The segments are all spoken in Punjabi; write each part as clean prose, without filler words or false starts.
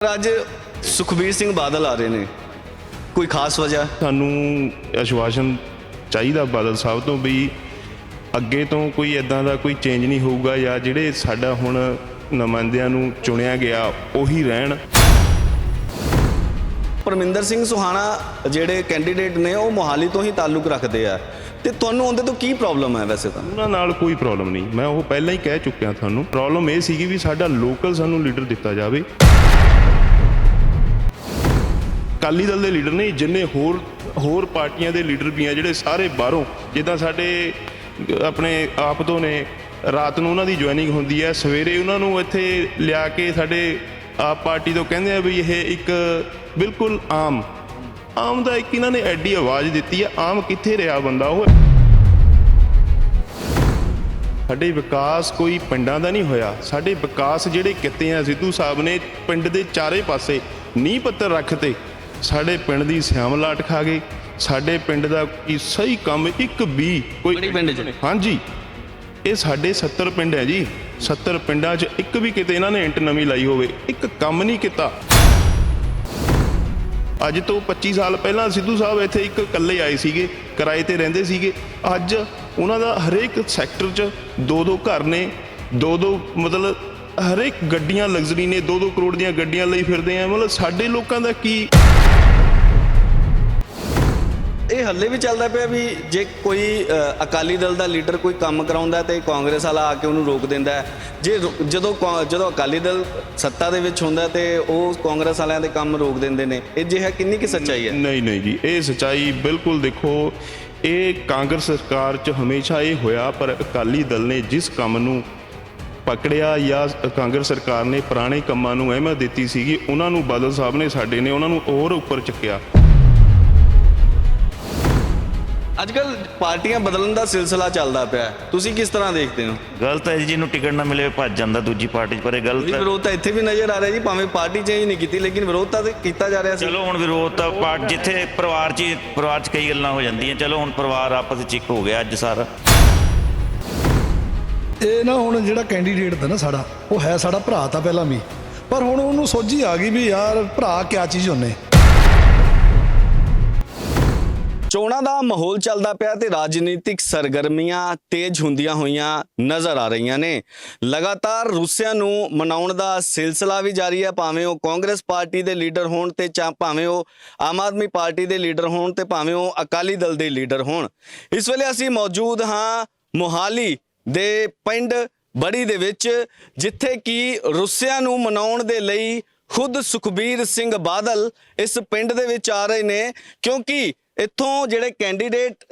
ਅੱਜ ਸੁਖਬੀਰ ਸਿੰਘ ਬਾਦਲ ਆ ਰਹੇ ਨੇ, ਕੋਈ ਖਾਸ ਵਜ੍ਹਾ? ਸਾਨੂੰ ਆਸ਼ਵਾਸਨ ਚਾਹੀਦਾ ਬਾਦਲ ਸਾਹਿਬ ਤੋਂ ਵੀ ਅੱਗੇ ਤੋਂ ਕੋਈ ਇਦਾਂ ਦਾ ਕੋਈ ਚੇਂਜ ਨਹੀਂ ਹੋਊਗਾ ਜਾਂ ਜਿਹੜੇ ਸਾਡਾ ਹੁਣ ਨੁਮਾਇੰਦਿਆਂ ਨੂੰ ਚੁਣਿਆ ਗਿਆ ਉਹੀ ਰਹਿਣ। ਪਰਮਿੰਦਰ ਸਿੰਘ ਸੁਹਾਣਾ ਜਿਹੜੇ ਕੈਂਡੀਡੇਟ ਨੇ ਉਹ ਮੋਹਾਲੀ ਤੋਂ ਹੀ ਤਾਲੁਕ ਰੱਖਦੇ ਆ, ਤੇ ਤੁਹਾਨੂੰ ਉਹਦੇ ਤੋਂ ਕੀ ਪ੍ਰੋਬਲਮ ਹੈ? ਵੈਸੇ ਤਾਂ ਉਹਨਾਂ ਨਾਲ ਕੋਈ ਪ੍ਰੋਬਲਮ ਨਹੀਂ, ਮੈਂ ਉਹ ਪਹਿਲਾਂ ਹੀ ਕਹਿ ਚੁੱਕਿਆ ਤੁਹਾਨੂੰ। ਪ੍ਰੋਬਲਮ ਇਹ ਸੀਗੀ ਵੀ ਸਾਡਾ ਲੋਕਲ ਸਾਨੂੰ ਲੀਡਰ ਦਿੱਤਾ ਜਾਵੇ। ਅਕਾਲੀ ਦਲ ਦੇ ਲੀਡਰ ਨਹੀਂ, ਜਿੰਨੇ ਹੋਰ ਪਾਰਟੀਆਂ ਦੇ ਲੀਡਰ ਵੀ ਆ ਜਿਹੜੇ ਸਾਰੇ ਬਾਹਰੋਂ, ਜਿੱਦਾਂ ਸਾਡੇ ਆਪਣੇ ਆਪ ਤੋਂ ਨੇ, ਰਾਤ ਨੂੰ ਉਹਨਾਂ ਦੀ ਜੁਆਇਨਿੰਗ ਹੁੰਦੀ ਹੈ, ਸਵੇਰੇ ਉਹਨਾਂ ਨੂੰ ਇੱਥੇ ਲਿਆ ਕੇ ਸਾਡੇ ਆਪ ਪਾਰਟੀ ਤੋਂ ਕਹਿੰਦੇ ਆ ਵੀ ਇਹ ਇੱਕ ਬਿਲਕੁਲ ਆਮ ਦਾ ਇੱਕ ਇਹਨਾਂ ਨੇ ਐਡੀ ਆਵਾਜ਼ ਦਿੱਤੀ ਹੈ। ਆਮ ਕਿੱਥੇ ਰਿਹਾ ਬੰਦਾ? ਉਹ ਸਾਡੇ ਵਿਕਾਸ ਕੋਈ ਪਿੰਡਾਂ ਦਾ ਨਹੀਂ ਹੋਇਆ। ਸਾਡੇ ਵਿਕਾਸ ਜਿਹੜੇ ਕੀਤੇ ਆ ਸਿੱਧੂ ਸਾਹਿਬ ਨੇ, ਪਿੰਡ ਦੇ ਚਾਰੇ ਪਾਸੇ ਨੀਂਹ ਪੱਥਰ ਰੱਖਤੇ। ਸਾਡੇ ਪਿੰਡ ਦੀ ਸਿਆਮ ਲਾਟ ਖਾ ਗਏ। ਸਾਡੇ ਪਿੰਡ ਦਾ ਕੀ ਸਹੀ ਕੰਮ ਇੱਕ ਵੀ ਕੋਈ ਪਿੰਡ 'ਚ? ਹਾਂਜੀ, ਇਹ ਸਾਡੇ 70 ਪਿੰਡ ਹੈ ਜੀ। 70 ਪਿੰਡਾਂ 'ਚ ਇੱਕ ਵੀ ਕਿਤੇ ਇਹਨਾਂ ਨੇ ਇੰਟ ਨਵੀਂ ਲਾਈ ਹੋਵੇ, ਇੱਕ ਕੰਮ ਨਹੀਂ ਕੀਤਾ। ਅੱਜ ਤੋਂ 25 ਸਾਲ ਪਹਿਲਾਂ ਸਿੱਧੂ ਸਾਹਿਬ ਇੱਥੇ ਇੱਕ ਇਕੱਲੇ ਆਏ ਸੀਗੇ, ਕਿਰਾਏ ਤੇ ਰਹਿੰਦੇ ਸੀਗੇ। ਅੱਜ ਉਹਨਾਂ ਦਾ ਹਰੇਕ ਸੈਕਟਰ 'ਚ 2-2 ਘਰ ਨੇ, 2-2 ਮਤਲਬ ਹਰੇਕ ਗੱਡੀਆਂ ਲਗਜ਼ਰੀ ਨੇ, 2-2 ਕਰੋੜ ਦੀਆਂ ਗੱਡੀਆਂ ਲਈ ਫਿਰਦੇ ਆ। ਮਤਲਬ ਸਾਡੇ ਲੋਕਾਂ ਦਾ ਕੀ? ਇਹ ਹੱਲੇ ਵੀ ਚੱਲਦਾ ਪਿਆ ਵੀ ਜੇ ਕੋਈ ਅਕਾਲੀ ਦਲ ਦਾ ਲੀਡਰ ਕੋਈ ਕੰਮ ਕਰਾਉਂਦਾ ਤੇ ਕਾਂਗਰਸ ਵਾਲਾ ਆ ਕੇ ਉਹਨੂੰ ਰੋਕ ਦਿੰਦਾ ਹੈ। ਜਦੋਂ ਅਕਾਲੀ ਦਲ ਸੱਤਾ ਦੇ ਵਿੱਚ ਹੁੰਦਾ ਤੇ ਉਹ ਕਾਂਗਰਸ ਵਾਲਿਆਂ ਦੇ ਕੰਮ ਰੋਕ ਦਿੰਦੇ ਨੇ। ਇਹ ਜਿਹਾ ਕਿੰਨੀ ਕਿ ਸੱਚਾਈ ਹੈ? ਨਹੀਂ ਜੀ, ਇਹ ਸੱਚਾਈ ਬਿਲਕੁਲ ਦੇਖੋ, ਇਹ ਕਾਂਗਰਸ ਸਰਕਾਰ 'ਚ ਹਮੇਸ਼ਾ ਇਹ ਹੋਇਆ, ਪਰ ਅਕਾਲੀ ਦਲ ਨੇ ਜਿਸ ਕੰਮ ਨੂੰ ਪਕੜਿਆ ਜਾਂ ਕਾਂਗਰਸ ਸਰਕਾਰ ਨੇ ਪੁਰਾਣੇ ਕੰਮਾਂ ਨੂੰ ਅਹਿਮੀਅਤ ਦਿੱਤੀ ਸੀਗੀ, ਉਹਨਾਂ ਨੂੰ ਬਾਦਲ ਸਾਹਿਬ ਨੇ ਸਾਡੇ ਨੇ ਉਹਨਾਂ ਨੂੰ ਹੋਰ ਉੱਪਰ ਚੱਕਿਆ। ਅੱਜ ਕੱਲ ਪਾਰਟੀਆਂ ਬਦਲਣ ਦਾ ਸਿਲਸਿਲਾ ਚੱਲਦਾ ਪਿਆ, ਤੁਸੀਂ ਕਿਸ ਤਰ੍ਹਾਂ ਦੇਖਦੇ ਹੋ? ਗਲਤ ਹੈ ਜੀ, ਜਿਹਨੂੰ ਟਿਕਟ ਨਾ ਮਿਲੇ ਭੱਜ ਜਾਂਦਾ ਦੂਜੀ ਪਾਰਟੀ 'ਚ, ਪਰ ਇਹ ਗਲਤ ਹੈ। ਵਿਰੋਧ ਤਾਂ ਇੱਥੇ ਵੀ ਨਜ਼ਰ ਆ ਰਿਹਾ ਜੀ, ਭਾਵੇਂ ਪਾਰਟੀ ਚੇਂਜ ਨਹੀਂ ਕੀਤੀ ਲੇਕਿਨ ਵਿਰੋਧ ਤਾਂ ਕੀਤਾ ਜਾ ਰਿਹਾ ਸੀ। ਚਲੋ ਹੁਣ ਵਿਰੋਧ ਤਾਂ ਪਾਰਟ ਜਿੱਥੇ ਪਰਿਵਾਰ 'ਚ ਕਈ ਗੱਲਾਂ ਹੋ ਜਾਂਦੀਆਂ, ਚਲੋ ਹੁਣ ਪਰਿਵਾਰ ਆਪਸ ਵਿੱਚ ਇੱਕ ਹੋ ਗਿਆ ਅੱਜ ਸਾਰਾ। ਇਹ ਨਾ ਹੁਣ ਜਿਹੜਾ ਕੈਂਡੀਡੇਟ ਦਾ ਨਾ ਸਾਡਾ, ਉਹ ਹੈ ਸਾਡਾ ਭਰਾ ਤਾਂ ਪਹਿਲਾਂ ਵੀ, ਪਰ ਹੁਣ ਉਹਨੂੰ ਸੋਝੀ ਆ ਗਈ ਵੀ ਯਾਰ ਭਰਾ ਕਿਆ ਚੀਜ਼ ਹੁੰਨੇ। ਚੋਣਾਂ ਦਾ ਮਾਹੌਲ ਚੱਲਦਾ ਪਿਆ ਤੇ ਰਾਜਨੀਤਿਕ ਸਰਗਰਮੀਆਂ ਤੇਜ਼ ਹੁੰਦੀਆਂ ਹੋਈਆਂ ਨਜ਼ਰ ਆ ਰਹੀਆਂ ਨੇ। ਲਗਾਤਾਰ ਰੂਸੀਆਂ ਨੂੰ ਮਨਾਉਣ ਦਾ ਸਿਲਸਿਲਾ ਵੀ ਜਾਰੀ ਹੈ, ਭਾਵੇਂ ਉਹ ਕਾਂਗਰਸ ਪਾਰਟੀ ਦੇ ਲੀਡਰ ਹੋਣ ਤੇ ਭਾਵੇਂ ਉਹ ਆਮ ਆਦਮੀ ਪਾਰਟੀ ਦੇ ਲੀਡਰ ਹੋਣ ਤੇ ਭਾਵੇਂ ਉਹ ਅਕਾਲੀ ਦਲ ਦੇ ਲੀਡਰ ਹੋਣ। ਇਸ ਵੇਲੇ ਅਸੀਂ ਮੌਜੂਦ ਹਾਂ ਮੋਹਾਲੀ ਦੇ ਪਿੰਡ ਬੜੀ ਦੇ ਵਿੱਚ, ਜਿੱਥੇ ਕਿ ਰੂਸੀਆਂ ਨੂੰ ਮਨਾਉਣ ਦੇ ਲਈ ਖੁਦ ਸੁਖਬੀਰ ਸਿੰਘ ਬਾਦਲ ਇਸ ਪਿੰਡ ਦੇ ਵਿੱਚ ਆ ਰਹੇ ਨੇ, ਕਿਉਂਕਿ ਇੱਥੋਂ ਜਿਹੜੇ ਕੈਂਡੀਡੇਟ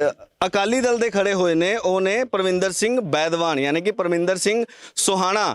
ਅਕਾਲੀ ਦਲ ਦੇ ਖੜੇ ਹੋਏ ਨੇ ਉਹ ਨੇ ਪਰਮਿੰਦਰ ਸਿੰਘ ਬੈਦਵਾਨ, ਯਾਨੀ ਕਿ ਪਰਮਿੰਦਰ ਸਿੰਘ ਸੁਹਾਣਾ।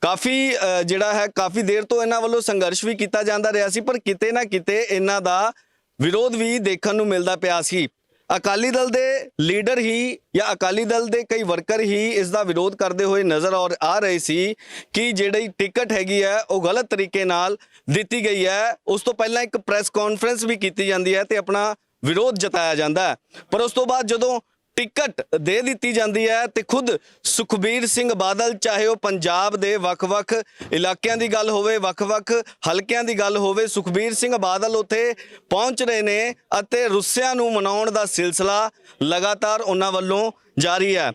ਕਾਫੀ ਦੇਰ ਤੋਂ ਇਹਨਾਂ ਵੱਲੋਂ ਸੰਘਰਸ਼ ਵੀ ਕੀਤਾ ਜਾਂਦਾ ਰਿਹਾ ਸੀ, ਪਰ ਕਿਤੇ ਨਾ ਕਿਤੇ ਇਹਨਾਂ ਦਾ ਵਿਰੋਧ ਵੀ ਦੇਖਣ ਨੂੰ ਮਿਲਦਾ ਪਿਆ ਸੀ। ਅਕਾਲੀ ਦਲ ਦੇ ਲੀਡਰ ਹੀ ਜਾਂ ਅਕਾਲੀ ਦਲ ਦੇ ਕਈ ਵਰਕਰ ਹੀ ਇਸ ਦਾ ਵਿਰੋਧ ਕਰਦੇ ਹੋਏ ਨਜ਼ਰ ਆ ਰਹੇ ਸੀ ਕਿ ਜਿਹੜੀ ਟਿਕਟ ਹੈਗੀ ਹੈ ਉਹ ਗਲਤ ਤਰੀਕੇ ਨਾਲ ਦਿੱਤੀ ਗਈ ਹੈ। ਉਸ ਤੋਂ ਪਹਿਲਾਂ ਇੱਕ ਪ੍ਰੈਸ ਕਾਨਫਰੰਸ ਵੀ ਕੀਤੀ ਜਾਂਦੀ ਹੈ ਤੇ ਆਪਣਾ ਵਿਰੋਧ ਜਤਾਇਆ ਜਾਂਦਾ ਹੈ, ਪਰ ਉਸ ਤੋਂ ਬਾਅਦ ਜਦੋਂ ਟਿਕਟ ਦੇ ਦਿੱਤੀ ਜਾਂਦੀ ਹੈ ਤੇ ਖੁਦ ਸੁਖਬੀਰ ਸਿੰਘ ਬਾਦਲ, ਚਾਹੇ ਉਹ ਪੰਜਾਬ ਦੇ ਵੱਖ-ਵੱਖ ਇਲਾਕਿਆਂ ਦੀ ਗੱਲ ਹੋਵੇ, ਵੱਖ-ਵੱਖ ਹਲਕਿਆਂ ਦੀ ਗੱਲ ਹੋਵੇ, ਸੁਖਬੀਰ ਸਿੰਘ ਬਾਦਲ ਉੱਥੇ ਪਹੁੰਚ ਰਹੇ ਨੇ ਅਤੇ ਰੂਸੀਆਂ ਨੂੰ ਮਨਾਉਣ ਦਾ ਸਿਲਸਿਲਾ ਲਗਾਤਾਰ ਉਹਨਾਂ ਵੱਲੋਂ ਜਾਰੀ ਹੈ।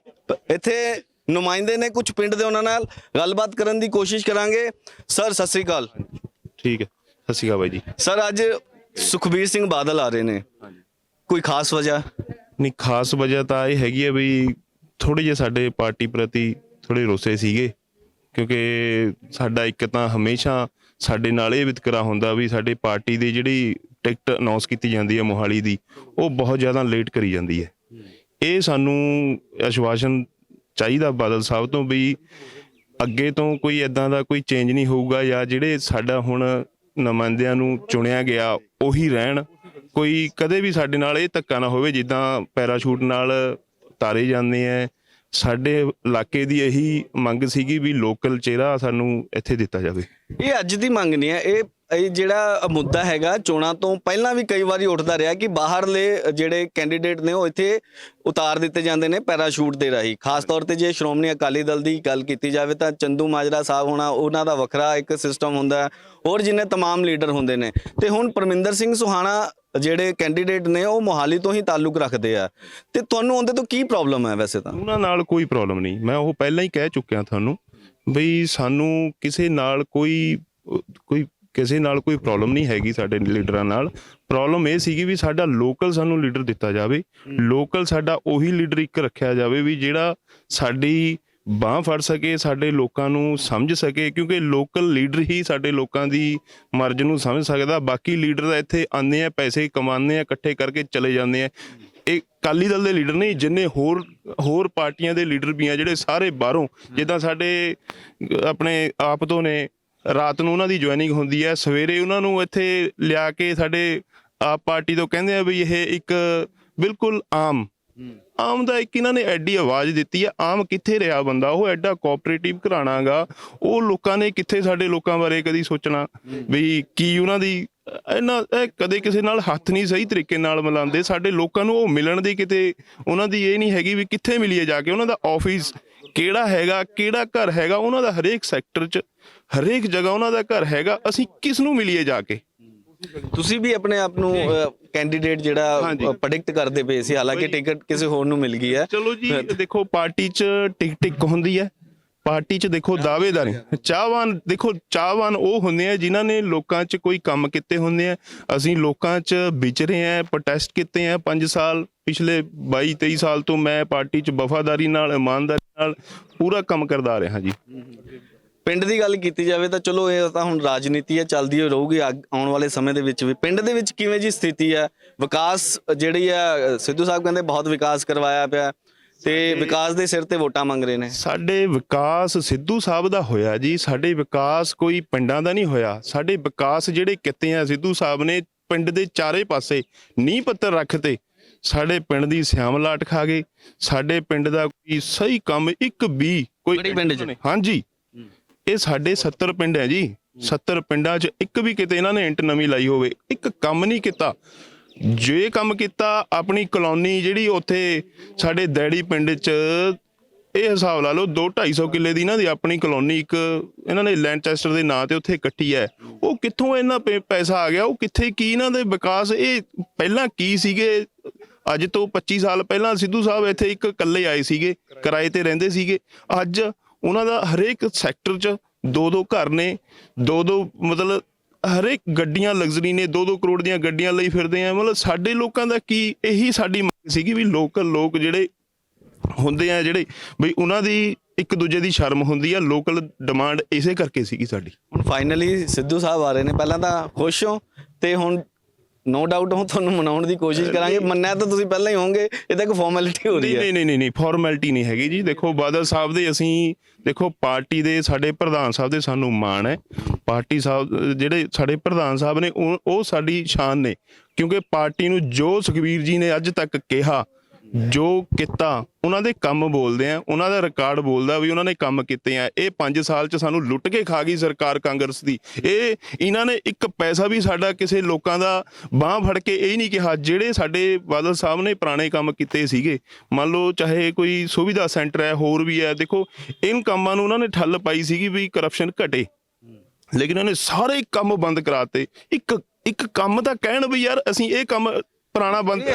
ਇੱਥੇ ਨੁਮਾਇੰਦੇ ਨੇ ਕੁਝ ਪਿੰਡ ਦੇ, ਉਹਨਾਂ ਨਾਲ ਗੱਲਬਾਤ ਕਰਨ ਦੀ ਕੋਸ਼ਿਸ਼ ਕਰਾਂਗੇ। ਸਰ ਸਤਿ ਸ੍ਰੀ ਅਕਾਲ। ਠੀਕ ਹੈ, ਸਤਿ ਸ਼੍ਰੀ ਅਕਾਲ ਬਾਈ ਜੀ। ਸਰ ਅੱਜ ਸੁਖਬੀਰ ਸਿੰਘ ਬਾਦਲ ਆ ਰਹੇ ਨੇ, ਕੋਈ ਖਾਸ ਵਜ੍ਹਾ? ਨਹੀਂ, ਖਾਸ ਵਜ੍ਹਾ ਤਾਂ ਇਹ ਹੈਗੀ ਹੈ ਵੀ ਥੋੜ੍ਹੇ ਜਿਹੇ ਸਾਡੇ ਪਾਰਟੀ ਪ੍ਰਤੀ ਥੋੜ੍ਹੇ ਰੁੱਸੇ ਸੀਗੇ, ਕਿਉਂਕਿ ਸਾਡਾ ਇੱਕ ਤਾਂ ਹਮੇਸ਼ਾ ਸਾਡੇ ਨਾਲ ਇਹ ਵਿਤਕਰਾ ਹੁੰਦਾ ਵੀ ਸਾਡੇ ਪਾਰਟੀ ਦੀ ਜਿਹੜੀ ਟਿਕਟ ਅਨਾਉਂਸ ਕੀਤੀ ਜਾਂਦੀ ਹੈ ਮੋਹਾਲੀ ਦੀ, ਉਹ ਬਹੁਤ ਜ਼ਿਆਦਾ ਲੇਟ ਕਰੀ ਜਾਂਦੀ ਹੈ। ਇਹ ਸਾਨੂੰ ਆਸ਼ਵਾਸਨ ਚਾਹੀਦਾ ਬਾਦਲ ਸਾਹਿਬ ਤੋਂ ਵੀ ਅੱਗੇ ਤੋਂ ਕੋਈ ਇੱਦਾਂ ਦਾ ਕੋਈ ਚੇਂਜ ਨਹੀਂ ਹੋਊਗਾ ਜਾਂ ਜਿਹੜੇ ਸਾਡਾ ਹੁਣ ਨੁਮਾਇੰਦਿਆਂ ਨੂੰ ਚੁਣਿਆ ਗਿਆ ਉਹੀ ਰਹਿਣ। ਕੋਈ ਕਦੇ ਵੀ ਸਾਡੇ ਨਾਲ ਇਹ ਧੱਕਾ ਨਾ ਹੋਵੇ ਜਿੱਦਾਂ ਪੈਰਾਸ਼ੂਟ ਨਾਲ ਤਾਰੇ ਜਾਂਦੇ ਆ। ਸਾਡੇ ਇਲਾਕੇ ਦੀ ਇਹੀ ਮੰਗ ਸੀਗੀ ਵੀ ਲੋਕਲ ਚਿਹਰਾ ਸਾਨੂੰ ਇੱਥੇ ਦਿੱਤਾ ਜਾਵੇ। ਇਹ ਅੱਜ ਦੀ ਮੰਗ ਨਹੀਂ ਹੈ, ਇਹ ਇਹ ਜਿਹੜਾ ਮੁੱਦਾ ਹੈਗਾ ਚੋਣਾਂ ਤੋਂ ਪਹਿਲਾਂ ਵੀ ਕਈ ਵਾਰੀ ਉੱਠਦਾ ਰਿਹਾ ਕਿ ਬਾਹਰਲੇ ਜਿਹੜੇ ਕੈਂਡੀਡੇਟ ਨੇ ਉਹ ਇੱਥੇ ਉਤਾਰ ਦਿੱਤੇ ਜਾਂਦੇ ਨੇ ਪੈਰਾਸ਼ੂਟ ਦੇ ਰਾਹੀਂ। ਖਾਸ ਤੌਰ ਤੇ ਜੇ ਸ਼੍ਰੋਮਣੀ ਅਕਾਲੀ ਦਲ ਦੀ ਗੱਲ ਕੀਤੀ ਜਾਵੇ ਤਾਂ ਚੰਦੂ ਮਾਜਰਾ ਸਾਹਿਬ ਹੋਣਾ, ਉਹਨਾਂ ਦਾ ਵੱਖਰਾ ਇੱਕ ਸਿਸਟਮ ਹੁੰਦਾ, ਹੋਰ ਜਿੰਨੇ तमाम ਲੀਡਰ ਹੁੰਦੇ ਨੇ। ਤੇ ਹੁਣ ਪਰਮਿੰਦਰ ਸਿੰਘ ਸੁਹਾਣਾ ਜਿਹੜੇ ਕੈਂਡੀਡੇਟ ਨੇ ਉਹ ਮੋਹਾਲੀ ਤੋਂ ਹੀ ਤਾਲੁਕ ਰੱਖਦੇ ਆ, ਤੇ ਤੁਹਾਨੂੰ ਉਹਦੇ ਤੋਂ ਕੀ ਪ੍ਰੋਬਲਮ ਹੈ? ਵੈਸੇ ਤਾਂ ਉਹਨਾਂ ਨਾਲ ਕੋਈ ਪ੍ਰੋਬਲਮ ਨਹੀਂ, ਮੈਂ ਉਹ ਪਹਿਲਾਂ ਹੀ ਕਹਿ ਚੁੱਕਿਆ ਤੁਹਾਨੂੰ ਬਈ ਸਾਨੂੰ ਕਿਸੇ ਨਾਲ ਕੋਈ ਪ੍ਰੋਬਲਮ ਨਹੀਂ ਹੈਗੀ। ਸਾਡੇ ਲੀਡਰਾਂ ਨਾਲ ਪ੍ਰੋਬਲਮ ਇਹ ਸੀਗੀ ਵੀ ਸਾਡਾ ਲੋਕਲ ਸਾਨੂੰ ਲੀਡਰ ਦਿੱਤਾ ਜਾਵੇ, ਲੋਕਲ ਸਾਡਾ ਉਹੀ ਲੀਡਰ ਇੱਕ ਰੱਖਿਆ ਜਾਵੇ ਵੀ ਜਿਹੜਾ ਸਾਡੀ ਬਾਂਹ ਫੜ ਸਕੇ, ਸਾਡੇ ਲੋਕਾਂ ਨੂੰ ਸਮਝ ਸਕੇ, ਕਿਉਂਕਿ ਲੋਕਲ ਲੀਡਰ ਹੀ ਸਾਡੇ ਲੋਕਾਂ ਦੀ ਮਰਜ਼ ਨੂੰ ਸਮਝ ਸਕਦਾ। ਬਾਕੀ ਲੀਡਰ ਤਾਂ ਇੱਥੇ ਆਉਂਦੇ ਆ, ਪੈਸੇ ਕਮਾਉਂਦੇ ਆ, ਇਕੱਠੇ ਕਰਕੇ ਚਲੇ ਜਾਂਦੇ ਆ। ਇਹ ਅਕਾਲੀ ਦਲ ਦੇ ਲੀਡਰ ਨਹੀਂ, ਜਿੰਨੇ ਹੋਰ ਪਾਰਟੀਆਂ ਦੇ ਲੀਡਰ ਵੀ ਆ ਜਿਹੜੇ ਸਾਰੇ ਬਾਹਰੋਂ, ਜਿੱਦਾਂ ਸਾਡੇ ਆਪਣੇ ਆਪ ਤੋਂ ਨੇ, ਰਾਤ ਨੂੰ ਉਹਨਾਂ ਦੀ ਜੁਆਇਨਿੰਗ ਹੁੰਦੀ ਹੈ, ਸਵੇਰੇ ਉਹਨਾਂ ਨੂੰ ਇੱਥੇ ਲਿਆ ਕੇ ਸਾਡੇ ਆਪ ਪਾਰਟੀ ਤੋਂ ਕਹਿੰਦੇ ਆ ਵੀ ਇਹ ਇੱਕ ਬਿਲਕੁਲ ਆਮ ਦਾ ਇੱਕ ਇਹਨਾਂ ਨੇ ਐਡੀ ਆਵਾਜ਼ ਦਿੱਤੀ ਹੈ। ਆਮ ਕਿੱਥੇ ਰਿਹਾ ਬੰਦਾ? ਉਹ ਐਡਾ ਕੋਆਪਰੇਟਿਵ ਘਰਾਣਾਗਾ, ਉਹ ਲੋਕਾਂ ਨੇ ਕਿੱਥੇ ਸਾਡੇ ਲੋਕਾਂ ਬਾਰੇ ਕਦੀ ਸੋਚਣਾ ਵੀ ਕੀ ਉਹਨਾਂ ਦੀ ਇਹ ਕਦੇ ਕਿਸੇ ਨਾਲ ਹੱਥ ਨਹੀਂ ਸਹੀ ਤਰੀਕੇ ਨਾਲ ਮਿਲਾਉਂਦੇ। ਸਾਡੇ ਲੋਕਾਂ ਨੂੰ ਉਹ ਮਿਲਣ ਦੀ ਕਿਤੇ ਉਹਨਾਂ ਦੀ ਇਹ ਨਹੀਂ ਹੈਗੀ ਵੀ ਕਿੱਥੇ ਮਿਲੀਏ ਜਾ ਕੇ, ਉਹਨਾਂ ਦਾ ਆਫਿਸ ਕਿਹੜਾ ਹੈਗਾ, ਕਿਹੜਾ ਘਰ ਹੈਗਾ, ਉਹਨਾਂ ਦਾ ਹਰੇਕ ਸੈਕਟਰ 'ਚ ਹਰੇਕ ਜਗ੍ਹਾ ਉਹਨਾਂ ਦਾ ਘਰ ਹੈਗਾ, ਅਸੀਂ ਕਿਸ ਨੂੰ ਮਿਲੀਏ ਜਾ ਕੇ। ਤੁਸੀਂ ਵੀ ਆਪਣੇ ਆਪ ਨੂੰ ਕੈਂਡੀਡੇਟ ਜਿਹੜਾ ਪ੍ਰੈਡਿਕਟ ਕਰਦੇ ਪਏ ਸੀ, ਹਾਲਾਂਕਿ ਟਿਕਟ ਕਿਸੇ ਹੋਰ ਨੂੰ ਮਿਲ ਗਈ ਹੈ। ਚਲੋ ਜੀ, ਦੇਖੋ ਪਾਰਟੀ 'ਚ ਟਿਕ ਹੁੰਦੀ ਹੈ, ਪਾਰਟੀ 'ਚ ਦੇਖੋ ਦਾਅਵੇਦਾਰ ਚਾਹਵਾਨ ਉਹ ਹੁੰਦੇ ਆ ਜਿਨ੍ਹਾਂ ਨੇ ਲੋਕਾਂ 'ਚ ਕੋਈ ਕੰਮ ਕੀਤੇ ਹੁੰਦੇ ਆ। ਅਸੀਂ ਲੋਕਾਂ 'ਚ ਵਿਚਰੇ ਆ, ਪ੍ਰੋਟੈਸਟ ਕੀਤੇ ਆ 5 ਸਾਲ, ਪਿਛਲੇ 22-23 ਸਾਲ ਤੋਂ ਮੈਂ ਪਾਰਟੀ 'ਚ ਵਫਾਦਾਰੀ ਨਾਲ, ਇਮਾਨਦਾਰੀ ਨਾਲ ਪੂਰਾ ਕੰਮ ਕਰਦਾ ਆ ਰਿਹਾ ਜੀ। ਪਿੰਡ ਦੀ ਗੱਲ ਕੀਤੀ ਜਾਵੇ ਤਾਂ ਚਲੋ ਇਹ ਤਾਂ ਹੁਣ ਰਾਜਨੀਤੀ ਹੈ, ਚੱਲਦੀ ਰਹੂਗੀ ਆਉਣ ਵਾਲੇ ਸਮੇਂ ਦੇ ਵਿੱਚ ਵੀ। ਪਿੰਡ ਦੇ ਵਿੱਚ ਕਿਵੇਂ ਜੀ ਸਥਿਤੀ ਹੈ? ਵਿਕਾਸ ਜਿਹੜੀ ਹੈ, ਸਿੱਧੂ ਸਾਹਿਬ ਕਹਿੰਦੇ ਬਹੁਤ ਵਿਕਾਸ ਕਰਵਾਇਆ ਪਿਆ ਤੇ ਵਿਕਾਸ ਦੇ ਸਿਰ ਤੇ ਵੋਟਾਂ ਮੰਗ ਰਹੇ ਨੇ। ਸਾਡੇ ਵਿਕਾਸ ਸਿੱਧੂ ਸਾਹਿਬ ਦਾ ਹੋਇਆ ਜੀ, ਸਾਡੇ ਵਿਕਾਸ ਕੋਈ ਪਿੰਡਾਂ ਦਾ ਨਹੀਂ ਹੋਇਆ। ਸਾਡੇ ਵਿਕਾਸ ਜਿਹੜੇ ਕੀਤੇ ਆ ਸਿੱਧੂ ਸਾਹਿਬ ਨੇ, ਪਿੰਡ ਦੇ ਚਾਰੇ ਪਾਸੇ ਨੀਂਹ ਪੱਥਰ ਰੱਖਤੇ। ਸਾਡੇ ਪਿੰਡ ਦੀ ਸਿਆਮਲਾਟ ਖਾ ਗਏ। ਸਾਡੇ ਪਿੰਡ ਦਾ ਕੋਈ ਸਹੀ ਕੰਮ ਇੱਕ ਵੀ ਕੋਈ ਪਿੰਡ 'ਚ? ਹਾਂਜੀ, ਇਹ ਸਾਡੇ 70 ਪਿੰਡ ਹੈ ਜੀ, 70 ਪਿੰਡਾਂ 'ਚ ਇੱਕ ਵੀ ਕਿਤੇ ਇਹਨਾਂ ਨੇ ਇੰਟ ਨਵੀਂ ਲਾਈ ਹੋਵੇ, ਇੱਕ ਕੰਮ ਨਹੀਂ ਕੀਤਾ। ਜੇ ਕੰਮ ਕੀਤਾ ਆਪਣੀ ਕਲੋਨੀ ਜਿਹੜੀ ਉੱਥੇ ਸਾਡੇ ਦੈੜੀ ਪਿੰਡ 'ਚ, ਇਹ ਹਿਸਾਬ ਲਾ ਲਓ 200-250 ਕਿੱਲੇ ਦੀ ਇਹਨਾਂ ਦੀ ਆਪਣੀ ਕਲੋਨੀ ਇੱਕ ਇਹਨਾਂ ਨੇ ਲੈਂਡਚੈਸਟਰ ਦੇ ਨਾਂ ਤੇ ਉੱਥੇ ਕੱਟੀ ਹੈ। ਉਹ ਕਿੱਥੋਂ ਇਹਨਾਂ ਪੈਸਾ ਆ ਗਿਆ? ਉਹ ਕਿੱਥੇ ਕੀ ਇਹਨਾਂ ਦੇ ਵਿਕਾਸ? ਇਹ ਪਹਿਲਾਂ ਕੀ ਸੀਗੇ? ਅੱਜ ਤੋਂ 25 ਸਾਲ ਪਹਿਲਾਂ ਸਿੱਧੂ ਸਾਹਿਬ ਇੱਥੇ ਇੱਕ ਇਕੱਲੇ ਆਏ ਸੀਗੇ, ਕਿਰਾਏ ਤੇ ਰਹਿੰਦੇ ਸੀਗੇ। ਅੱਜ ਉਹਨਾਂ ਦਾ ਹਰੇਕ ਸੈਕਟਰ 'ਚ 2-2 ਘਰ ਨੇ, 2-2 ਮਤਲਬ ਹਰੇਕ ਗੱਡੀਆਂ ਲਗਜ਼ਰੀ ਨੇ, 2-2 ਕਰੋੜ ਦੀਆਂ ਗੱਡੀਆਂ ਲਈ ਫਿਰਦੇ ਆ। ਮਤਲਬ ਸਾਡੇ ਲੋਕਾਂ ਦਾ ਕੀ, ਇਹੀ ਸਾਡੀ ਮੰਗ ਸੀਗੀ ਵੀ ਲੋਕਲ ਲੋਕ ਜਿਹੜੇ ਹੁੰਦੇ ਆ, ਜਿਹੜੇ ਬਈ ਉਹਨਾਂ ਦੀ ਇੱਕ ਦੂਜੇ ਦੀ ਸ਼ਰਮ ਹੁੰਦੀ ਆ। ਲੋਕਲ ਡਿਮਾਂਡ ਇਸੇ ਕਰਕੇ ਸੀਗੀ ਸਾਡੀ। ਹੁਣ ਫਾਈਨਲੀ ਸਿੱਧੂ ਸਾਹਿਬ ਆ ਰਹੇ ਨੇ, ਪਹਿਲਾਂ ਤਾਂ ਖੁਸ਼ ਹੋ ਤੇ ਹੁਣ ਨੋ ਡਾਊਟ ਹੁਣ ਤੁਹਾਨੂੰ ਮਨਾਉਣ ਦੀ ਕੋਸ਼ਿਸ਼ ਕਰਾਂਗੇ। ਮੰਨਿਆ ਤਾਂ ਤੁਸੀਂ ਪਹਿਲਾਂ ਹੀ ਹੋਵੋਗੇ, ਇਹ ਤਾਂ ਇੱਕ ਫਾਰਮੈਲਿਟੀ ਹੋ ਰਹੀ ਹੈ। ਨਹੀਂ, ਫਾਰਮੈਲਿਟੀ ਨਹੀਂ ਹੈਗੀ ਜੀ। ਦੇਖੋ ਬਾਦਲ ਸਾਹਿਬ ਦੇ, ਅਸੀਂ ਦੇਖੋ ਪਾਰਟੀ ਦੇ ਸਾਡੇ ਪ੍ਰਧਾਨ ਸਾਹਿਬ ਦੇ ਸਾਨੂੰ ਮਾਣ ਹੈ। ਪਾਰਟੀ ਸਾਹਿਬ ਜਿਹੜੇ ਸਾਡੇ ਪ੍ਰਧਾਨ ਸਾਹਿਬ ਨੇ ਉਹ ਸਾਡੀ ਸ਼ਾਨ ਨੇ, ਕਿਉਂਕਿ ਪਾਰਟੀ ਨੂੰ ਜੋ ਸੁਖਬੀਰ ਜੀ ਨੇ ਅੱਜ ਤੱਕ ਕਿਹਾ, ਜੋ ਕੀਤਾ, ਉਹਨਾਂ ਦੇ ਕੰਮ ਬੋਲਦੇ ਆ, ਉਹਨਾਂ ਦਾ ਰਿਕਾਰਡ ਬੋਲਦਾ ਵੀ ਉਹਨਾਂ ਨੇ ਕੰਮ ਕੀਤੇ ਆ। ਇਹ 5 ਸਾਲ 'ਚ ਸਾਨੂੰ ਲੁੱਟ ਕੇ ਖਾ ਗਈ ਸਰਕਾਰ ਕਾਂਗਰਸ ਦੀ। ਇਹਨਾਂ ਨੇ ਇੱਕ ਪੈਸਾ ਵੀ ਸਾਡਾ ਕਿਸੇ ਲੋਕਾਂ ਦਾ ਬਾਂਹ ਫੜ ਕੇ ਇਹ ਨਹੀਂ ਕਿਹਾ। ਜਿਹੜੇ ਸਾਡੇ ਬਾਦਲ ਸਾਹਿਬ ਨੇ ਪੁਰਾਣੇ ਕੰਮ ਕੀਤੇ ਸੀਗੇ, ਮੰਨ ਲਓ ਚਾਹੇ ਕੋਈ ਸੁਵਿਧਾ ਸੈਂਟਰ ਹੈ, ਹੋਰ ਵੀ ਹੈ, ਦੇਖੋ ਇਨ ਕੰਮਾਂ ਨੂੰ ਉਹਨਾਂ ਨੇ ਠੱਲ ਪਾਈ ਸੀਗੀ ਵੀ ਕਰਪਸ਼ਨ ਘਟੇ, ਲੇਕਿਨ ਉਹਨੇ ਸਾਰੇ ਕੰਮ ਬੰਦ ਕਰਾਤੇ। ਇੱਕ ਕੰਮ ਤਾਂ ਕਹਿਣ ਵੀ ਯਾਰ ਅਸੀਂ ਇਹ ਕੰਮ ਪੁਰਾਣਾ ਬੰਦ। ਇਹ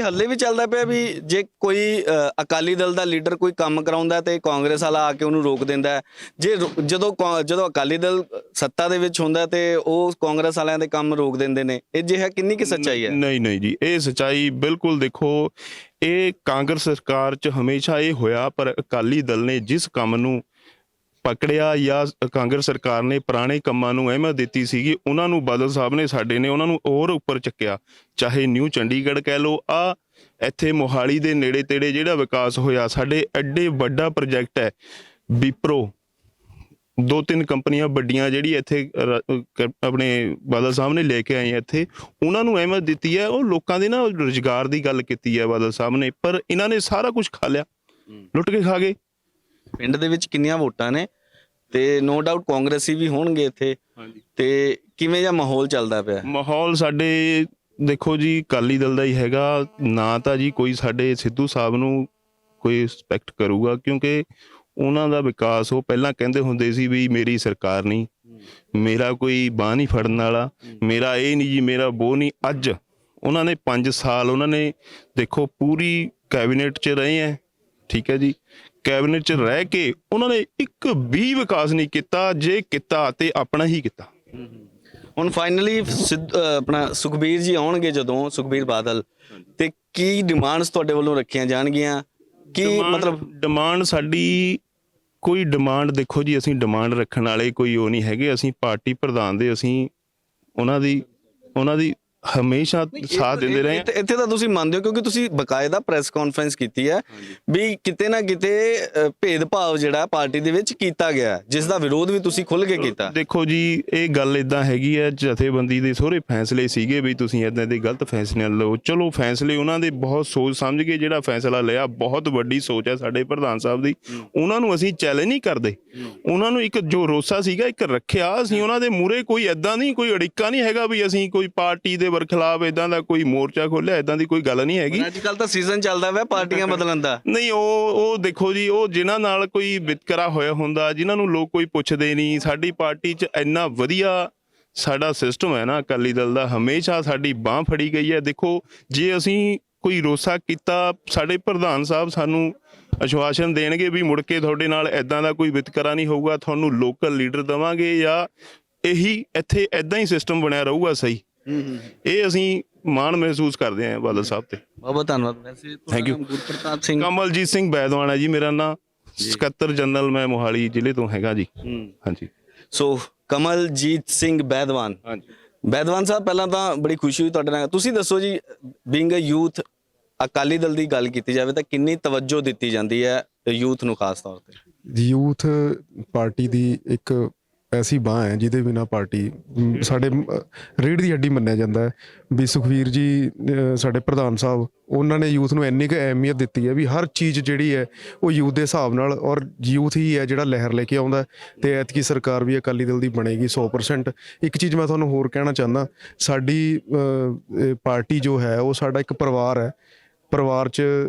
ਹੱਲੇ ਵੀ ਚੱਲਦਾ ਪਿਆ ਵੀ ਜੇ ਕੋਈ ਅਕਾਲੀ ਦਲ ਦਾ ਲੀਡਰ ਕੋਈ ਕੰਮ ਕਰਾਉਂਦਾ ਤੇ ਕਾਂਗਰਸ ਵਾਲਾ ਆ ਕੇ ਉਹਨੂੰ ਰੋਕ ਦਿੰਦਾ। ਜਦੋਂ ਅਕਾਲੀ ਦਲ ਸੱਤਾ ਦੇ ਵਿੱਚ ਹੁੰਦਾ ਤੇ ਉਹ ਕਾਂਗਰਸ ਵਾਲਿਆਂ ਦੇ ਕੰਮ ਰੋਕ ਦਿੰਦੇ ਨੇ। ਇਹ ਜਿਹਾ ਕਿੰਨੀ ਕਿ ਸੱਚਾਈ ਹੈ? ਨਹੀਂ ਜੀ, ਇਹ ਸੱਚਾਈ ਬਿਲਕੁਲ। ਦੇਖੋ ਇਹ ਕਾਂਗਰਸ ਸਰਕਾਰ 'ਚ ਹਮੇਸ਼ਾ ਇਹ ਹੋਇਆ, ਪਰ ਅਕਾਲੀ ਦਲ ਨੇ ਜਿਸ ਕੰਮ ਨੂੰ ਪਕੜਿਆ ਜਾਂ ਕਾਂਗਰਸ ਸਰਕਾਰ ਨੇ ਪੁਰਾਣੇ ਕੰਮਾਂ ਨੂੰ ਅਹਿਮੀਅਤ ਦਿੱਤੀ ਸੀਗੀ, ਉਹਨਾਂ ਨੂੰ ਬਾਦਲ ਸਾਹਿਬ ਨੇ ਸਾਡੇ ਨੇ ਉਹਨਾਂ ਨੂੰ ਹੋਰ ਉੱਪਰ ਚੱਕਿਆ। ਚਾਹੇ ਨਿਊ ਚੰਡੀਗੜ੍ਹ ਕਹਿ ਲਓ, ਇੱਥੇ ਮੋਹਾਲੀ ਦੇ ਨੇੜੇ ਤੇੜੇ ਜਿਹੜਾ ਵਿਕਾਸ ਹੋਇਆ, ਸਾਡੇ ਐਡੇ ਵੱਡਾ ਪ੍ਰੋਜੈਕਟ ਹੈ ਵਿਪਰੋ, 2-3 ਕੰਪਨੀਆਂ ਵੱਡੀਆਂ ਜਿਹੜੀ ਇੱਥੇ ਆਪਣੇ ਬਾਦਲ ਸਾਹਿਬ ਨੇ ਲੈ ਕੇ ਆਏ ਇੱਥੇ, ਉਹਨਾਂ ਨੂੰ ਅਹਿਮੀਅਤ ਦਿੱਤੀ ਹੈ। ਉਹ ਲੋਕਾਂ ਦੇ ਨਾ ਰੁਜ਼ਗਾਰ ਦੀ ਗੱਲ ਕੀਤੀ ਹੈ ਬਾਦਲ ਸਾਹਿਬ ਨੇ, ਪਰ ਇਹਨਾਂ ਨੇ ਸਾਰਾ ਕੁਝ ਖਾ ਲਿਆ, ਲੁੱਟ ਕੇ ਖਾ ਗਏ। ਪਿੰਡ ਦੇ ਵਿੱਚ ਕਿੰਨੀਆਂ ਵੋਟਾਂ ਨੇ ਤੇ ਨੋ ਡਾਊਟ ਕਾਂਗਰਸੀ ਵੀ ਹੋਣਗੇ ਇੱਥੇ, ਤੇ ਕਿਵੇਂ ਜਿਹਾ ਮਾਹੌਲ ਚੱਲਦਾ ਪਿਆ? ਮਾਹੌਲ ਸਾਡੇ ਦੇਖੋ ਜੀ ਅਕਾਲੀ ਦਲ ਦਾ ਹੀ ਹੈਗਾ ਨਾ, ਤਾਂ ਜੀ ਕੋਈ ਸਾਡੇ ਸਿੱਧੂ ਸਾਹਿਬ ਨੂੰ ਕੋਈ ਰਿਸਪੈਕਟ ਕਰੂਗਾ, ਕਿਉਂਕਿ ਉਹਨਾਂ ਦਾ ਵਿਕਾਸ, ਉਹ ਪਹਿਲਾਂ ਕਹਿੰਦੇ ਹੁੰਦੇ ਸੀ ਵੀ ਮੇਰੀ ਸਰਕਾਰ ਨਹੀਂ, ਮੇਰਾ ਕੋਈ ਬਾਂਹ ਨਹੀਂ ਫੜਨ ਵਾਲਾ, ਮੇਰਾ ਇਹ ਨਹੀਂ ਜੀ, ਮੇਰਾ ਉਹ ਨਹੀਂ। ਅੱਜ ਉਹਨਾਂ ਨੇ 5 ਸਾਲ ਉਹਨਾਂ ਨੇ ਦੇਖੋ ਪੂਰੀ ਕੈਬਨਿਟ 'ਚ ਰਹੇ ਹੈ, ਠੀਕ ਹੈ ਜੀ, ਕੈਬਨਿਟ 'ਚ ਰਹਿ ਕੇ ਉਹਨਾਂ ਨੇ ਇੱਕ ਵੀ ਵਿਕਾਸ ਨਹੀਂ ਕੀਤਾ, ਜੇ ਕੀਤਾ ਤੇ ਆਪਣਾ ਹੀ ਕੀਤਾ। ਹੁਣ ਫਾਈਨਲੀ ਆਪਣਾ ਸੁਖਬੀਰ ਜੀ ਆਉਣਗੇ ਜਦੋਂ, ਸੁਖਬੀਰ ਬਾਦਲ, ਤੇ ਕੀ ਡਿਮਾਂਡਸ ਤੁਹਾਡੇ ਵੱਲੋਂ ਰੱਖੀਆਂ ਜਾਣਗੀਆਂ? ਕੀ ਮਤਲਬ ਡਿਮਾਂਡ ਸਾਡੀ ਕੋਈ ਡਿਮਾਂਡ, ਦੇਖੋ ਜੀ ਅਸੀਂ ਡਿਮਾਂਡ ਰੱਖਣ ਵਾਲੇ ਕੋਈ ਉਹ ਨਹੀਂ ਹੈਗੇ, ਅਸੀਂ ਪਾਰਟੀ ਪ੍ਰਧਾਨ ਦੇ ਅਸੀਂ ਉਹਨਾਂ ਦੀ ਹਮੇਸ਼ਾ ਸਾਥ ਦਿੰਦੇ ਰਹੇ। ਇੱਥੇ ਤਾਂ ਤੁਸੀਂ ਮੰਨਦੇ ਹੋ ਕਿਉਂਕਿ ਤੁਸੀਂ ਬਕਾਇਦਾ ਪ੍ਰੈਸ ਕਾਨਫਰੰਸ ਕੀਤੀ ਹੈ ਵੀ ਕਿਤੇ ਨਾ ਕਿਤੇ ਭੇਦਭਾਵ ਜਿਹੜਾ ਪਾਰਟੀ ਦੇ ਵਿੱਚ ਕੀਤਾ ਗਿਆ, ਜਿਸ ਦਾ ਵਿਰੋਧ ਵੀ ਤੁਸੀਂ ਖੁੱਲ੍ਹ ਕੇ ਕੀਤਾ। ਦੇਖੋ ਜੀ ਇਹ ਗੱਲ ਇਦਾਂ ਹੈਗੀ ਹੈ, ਜਥੇਬੰਦੀ ਦੇ ਸਹੁਰੇ ਫੈਸਲੇ ਸੀਗੇ ਵੀ ਤੁਸੀਂ ਇਦਾਂ ਦੇ ਗਲਤ ਫੈਸਲੇ ਨਾ ਲਓ, ਚਲੋ ਫੈਸਲੇ ਉਹਨਾਂ ਦੇ ਬਹੁਤ ਸੋਚ ਸਮਝ ਕੇ ਜਿਹੜਾ ਫੈਸਲਾ ਲਿਆ, ਬਹੁਤ ਵੱਡੀ ਸੋਚ ਹੈ ਸਾਡੇ ਪ੍ਰਧਾਨ ਸਾਹਿਬ ਦੀ, ਉਹਨਾਂ ਨੂੰ ਅਸੀਂ ਚੈਲੰਜ ਨਹੀਂ ਕਰਦੇ, ਉਹਨਾਂ ਨੂੰ ਇੱਕ ਜੋ ਰੋਸਾ ਸੀਗਾ ਇੱਕ ਰੱਖਿਆ, ਅਸੀਂ ਉਹਨਾਂ ਦੇ ਮੂਹਰੇ ਕੋਈ ਇਦਾਂ ਨਹੀਂ, ਕੋਈ ਅੜਿੱਕਾ ਨਹੀਂ ਹੈਗਾ ਵੀ ਅਸੀਂ ਕੋਈ ਪਾਰਟੀ ਦੇ ਖਿਲਾਫ ਇਦਾਂ ਦਾ ਕੋਈ ਮੋਰਚਾ ਖੋਲਿਆ, ਇਦਾਂ ਦੀ ਕੋਈ ਗੱਲ ਨਹੀਂ ਹੈਗੀ। ਅੱਜ ਕੱਲ ਤਾਂ ਸੀਜ਼ਨ ਚੱਲਦਾ ਪਿਆ ਪਾਰਟੀਆਂ ਬਦਲਣ ਦਾ। ਨਹੀਂ, ਉਹ ਦੇਖੋ ਜੀ, ਉਹ ਜਿਨ੍ਹਾਂ ਨਾਲ ਕੋਈ ਵਿਤਕਰਾ ਹੋਇਆ ਹੁੰਦਾ, ਜਿਨ੍ਹਾਂ ਨੂੰ ਲੋਕ ਕੋਈ ਪੁੱਛਦੇ ਨਹੀਂ, ਸਾਡੀ ਪਾਰਟੀ 'ਚ ਇੰਨਾ ਵਧੀਆ ਸਾਡਾ ਸਿਸਟਮ ਹੈ ਨਾ ਅਕਾਲੀ ਦਲ ਦਾ, ਹਮੇਸ਼ਾ ਸਾਡੀ ਬਾਂਹ ਫੜੀ ਗਈ ਹੈ। ਦੇਖੋ ਜੇ ਅਸੀਂ ਕੋਈ ਰੋਸਾ ਕੀਤਾ, ਸਾਡੇ ਪ੍ਰਧਾਨ ਸਾਹਿਬ ਸਾਨੂੰ ਆਸ਼ਵਾਸਨ ਦੇਣਗੇ ਵੀ ਮੁੜ ਕੇ ਤੁਹਾਡੇ ਨਾਲ ਇਦਾਂ ਦਾ ਕੋਈ ਵਿਤਕਰਾ ਨਹੀਂ ਹੋਊਗਾ, ਤੁਹਾਨੂੰ ਲੋਕਲ ਲੀਡਰ ਦੇਵਾਂਗੇ, ਜਾਂ ਇਹੀ ਇੱਥੇ ਇਦਾਂ ਹੀ ਸਿਸਟਮ ਬਣਿਆ ਰਹੂਗਾ ਸਹੀ। ਇਹ ਅਸੀਂ ਮਾਣ ਮਹਿਸੂਸ ਕਰਦੇ ਹਾਂ ਬਾਦਲ ਸਾਹਿਬ ਤੇ। ਬਹੁਤ ਧੰਨਵਾਦ। ਵੈਸੇ ਥੈਂਕ ਯੂ। ਗੁਰਪ੍ਰਤਾਪ ਸਿੰਘ, ਕਮਲਜੀਤ ਸਿੰਘ ਬੈਦਵਾਨ ਹੈ ਜੀ ਮੇਰਾ ਨਾਂ, ਸਕੱਤਰ ਜਨਰਲ ਮੈਂ ਮੋਹਾਲੀ ਜ਼ਿਲ੍ਹੇ ਤੋਂ ਹੈਗਾ ਜੀ। ਹਾਂਜੀ। ਸੋ ਕਮਲਜੀਤ ਸਿੰਘ ਬੈਦਵਾਨ। ਬੈਦਵਾਨ ਸਾਹਿਬ, ਪਹਿਲਾਂ ਤਾਂ ਬੜੀ ਖੁਸ਼ੀ ਹੋਈ ਤੁਹਾਡੇ ਨਾਲ। ਤੁਸੀਂ ਦੱਸੋ ਜੀ, being a youth, Akali Dal ਦੀ ਗੱਲ ਕੀਤੀ ਜਾਵੇ ਤਾਂ ਕਿੰਨੀ ਤਵੱਜੋ ਦਿੱਤੀ ਜਾਂਦੀ ਹੈ ਯੂਥ ਨੂੰ ਖਾਸ ਤੌਰ ਤੇ? ਯੂਥ ਪਾਰਟੀ ਦੀ ਇੱਕ ਐਸੀ ਬਾਂਹ ਹੈ ਜਿਹਦੇ ਬਿਨਾਂ ਪਾਰਟੀ ਸਾਡੇ ਰੀੜ੍ਹ ਦੀ ਹੱਡੀ ਮੰਨਿਆ ਜਾਂਦਾ ਹੈ। ਵੀ ਸੁਖਬੀਰ ਜੀ ਸਾਡੇ ਪ੍ਰਧਾਨ ਸਾਹਿਬ, ਉਹਨਾਂ ਨੇ ਯੂਥ ਨੂੰ ਇੰਨੀ ਕੁ ਅਹਿਮੀਅਤ ਦਿੱਤੀ ਹੈ ਵੀ ਹਰ ਚੀਜ਼ ਜਿਹੜੀ ਹੈ ਉਹ ਯੂਥ ਦੇ ਹਿਸਾਬ ਨਾਲ, ਔਰ ਯੂਥ ਹੀ ਹੈ ਜਿਹੜਾ ਲਹਿਰ ਲੈ ਕੇ ਆਉਂਦਾ। ਤੇ ਐਤਕੀ ਸਰਕਾਰ ਵੀ ਅਕਾਲੀ ਦਲ ਦੀ ਬਣੇਗੀ 100%। ਇੱਕ ਚੀਜ਼ ਮੈਂ ਤੁਹਾਨੂੰ ਹੋਰ ਕਹਿਣਾ ਚਾਹੁੰਦਾ, ਸਾਡੀ ਪਾਰਟੀ ਜੋ ਹੈ ਉਹ ਸਾਡਾ ਇੱਕ ਪਰਿਵਾਰ ਹੈ। ਪਰਿਵਾਰ 'ਚ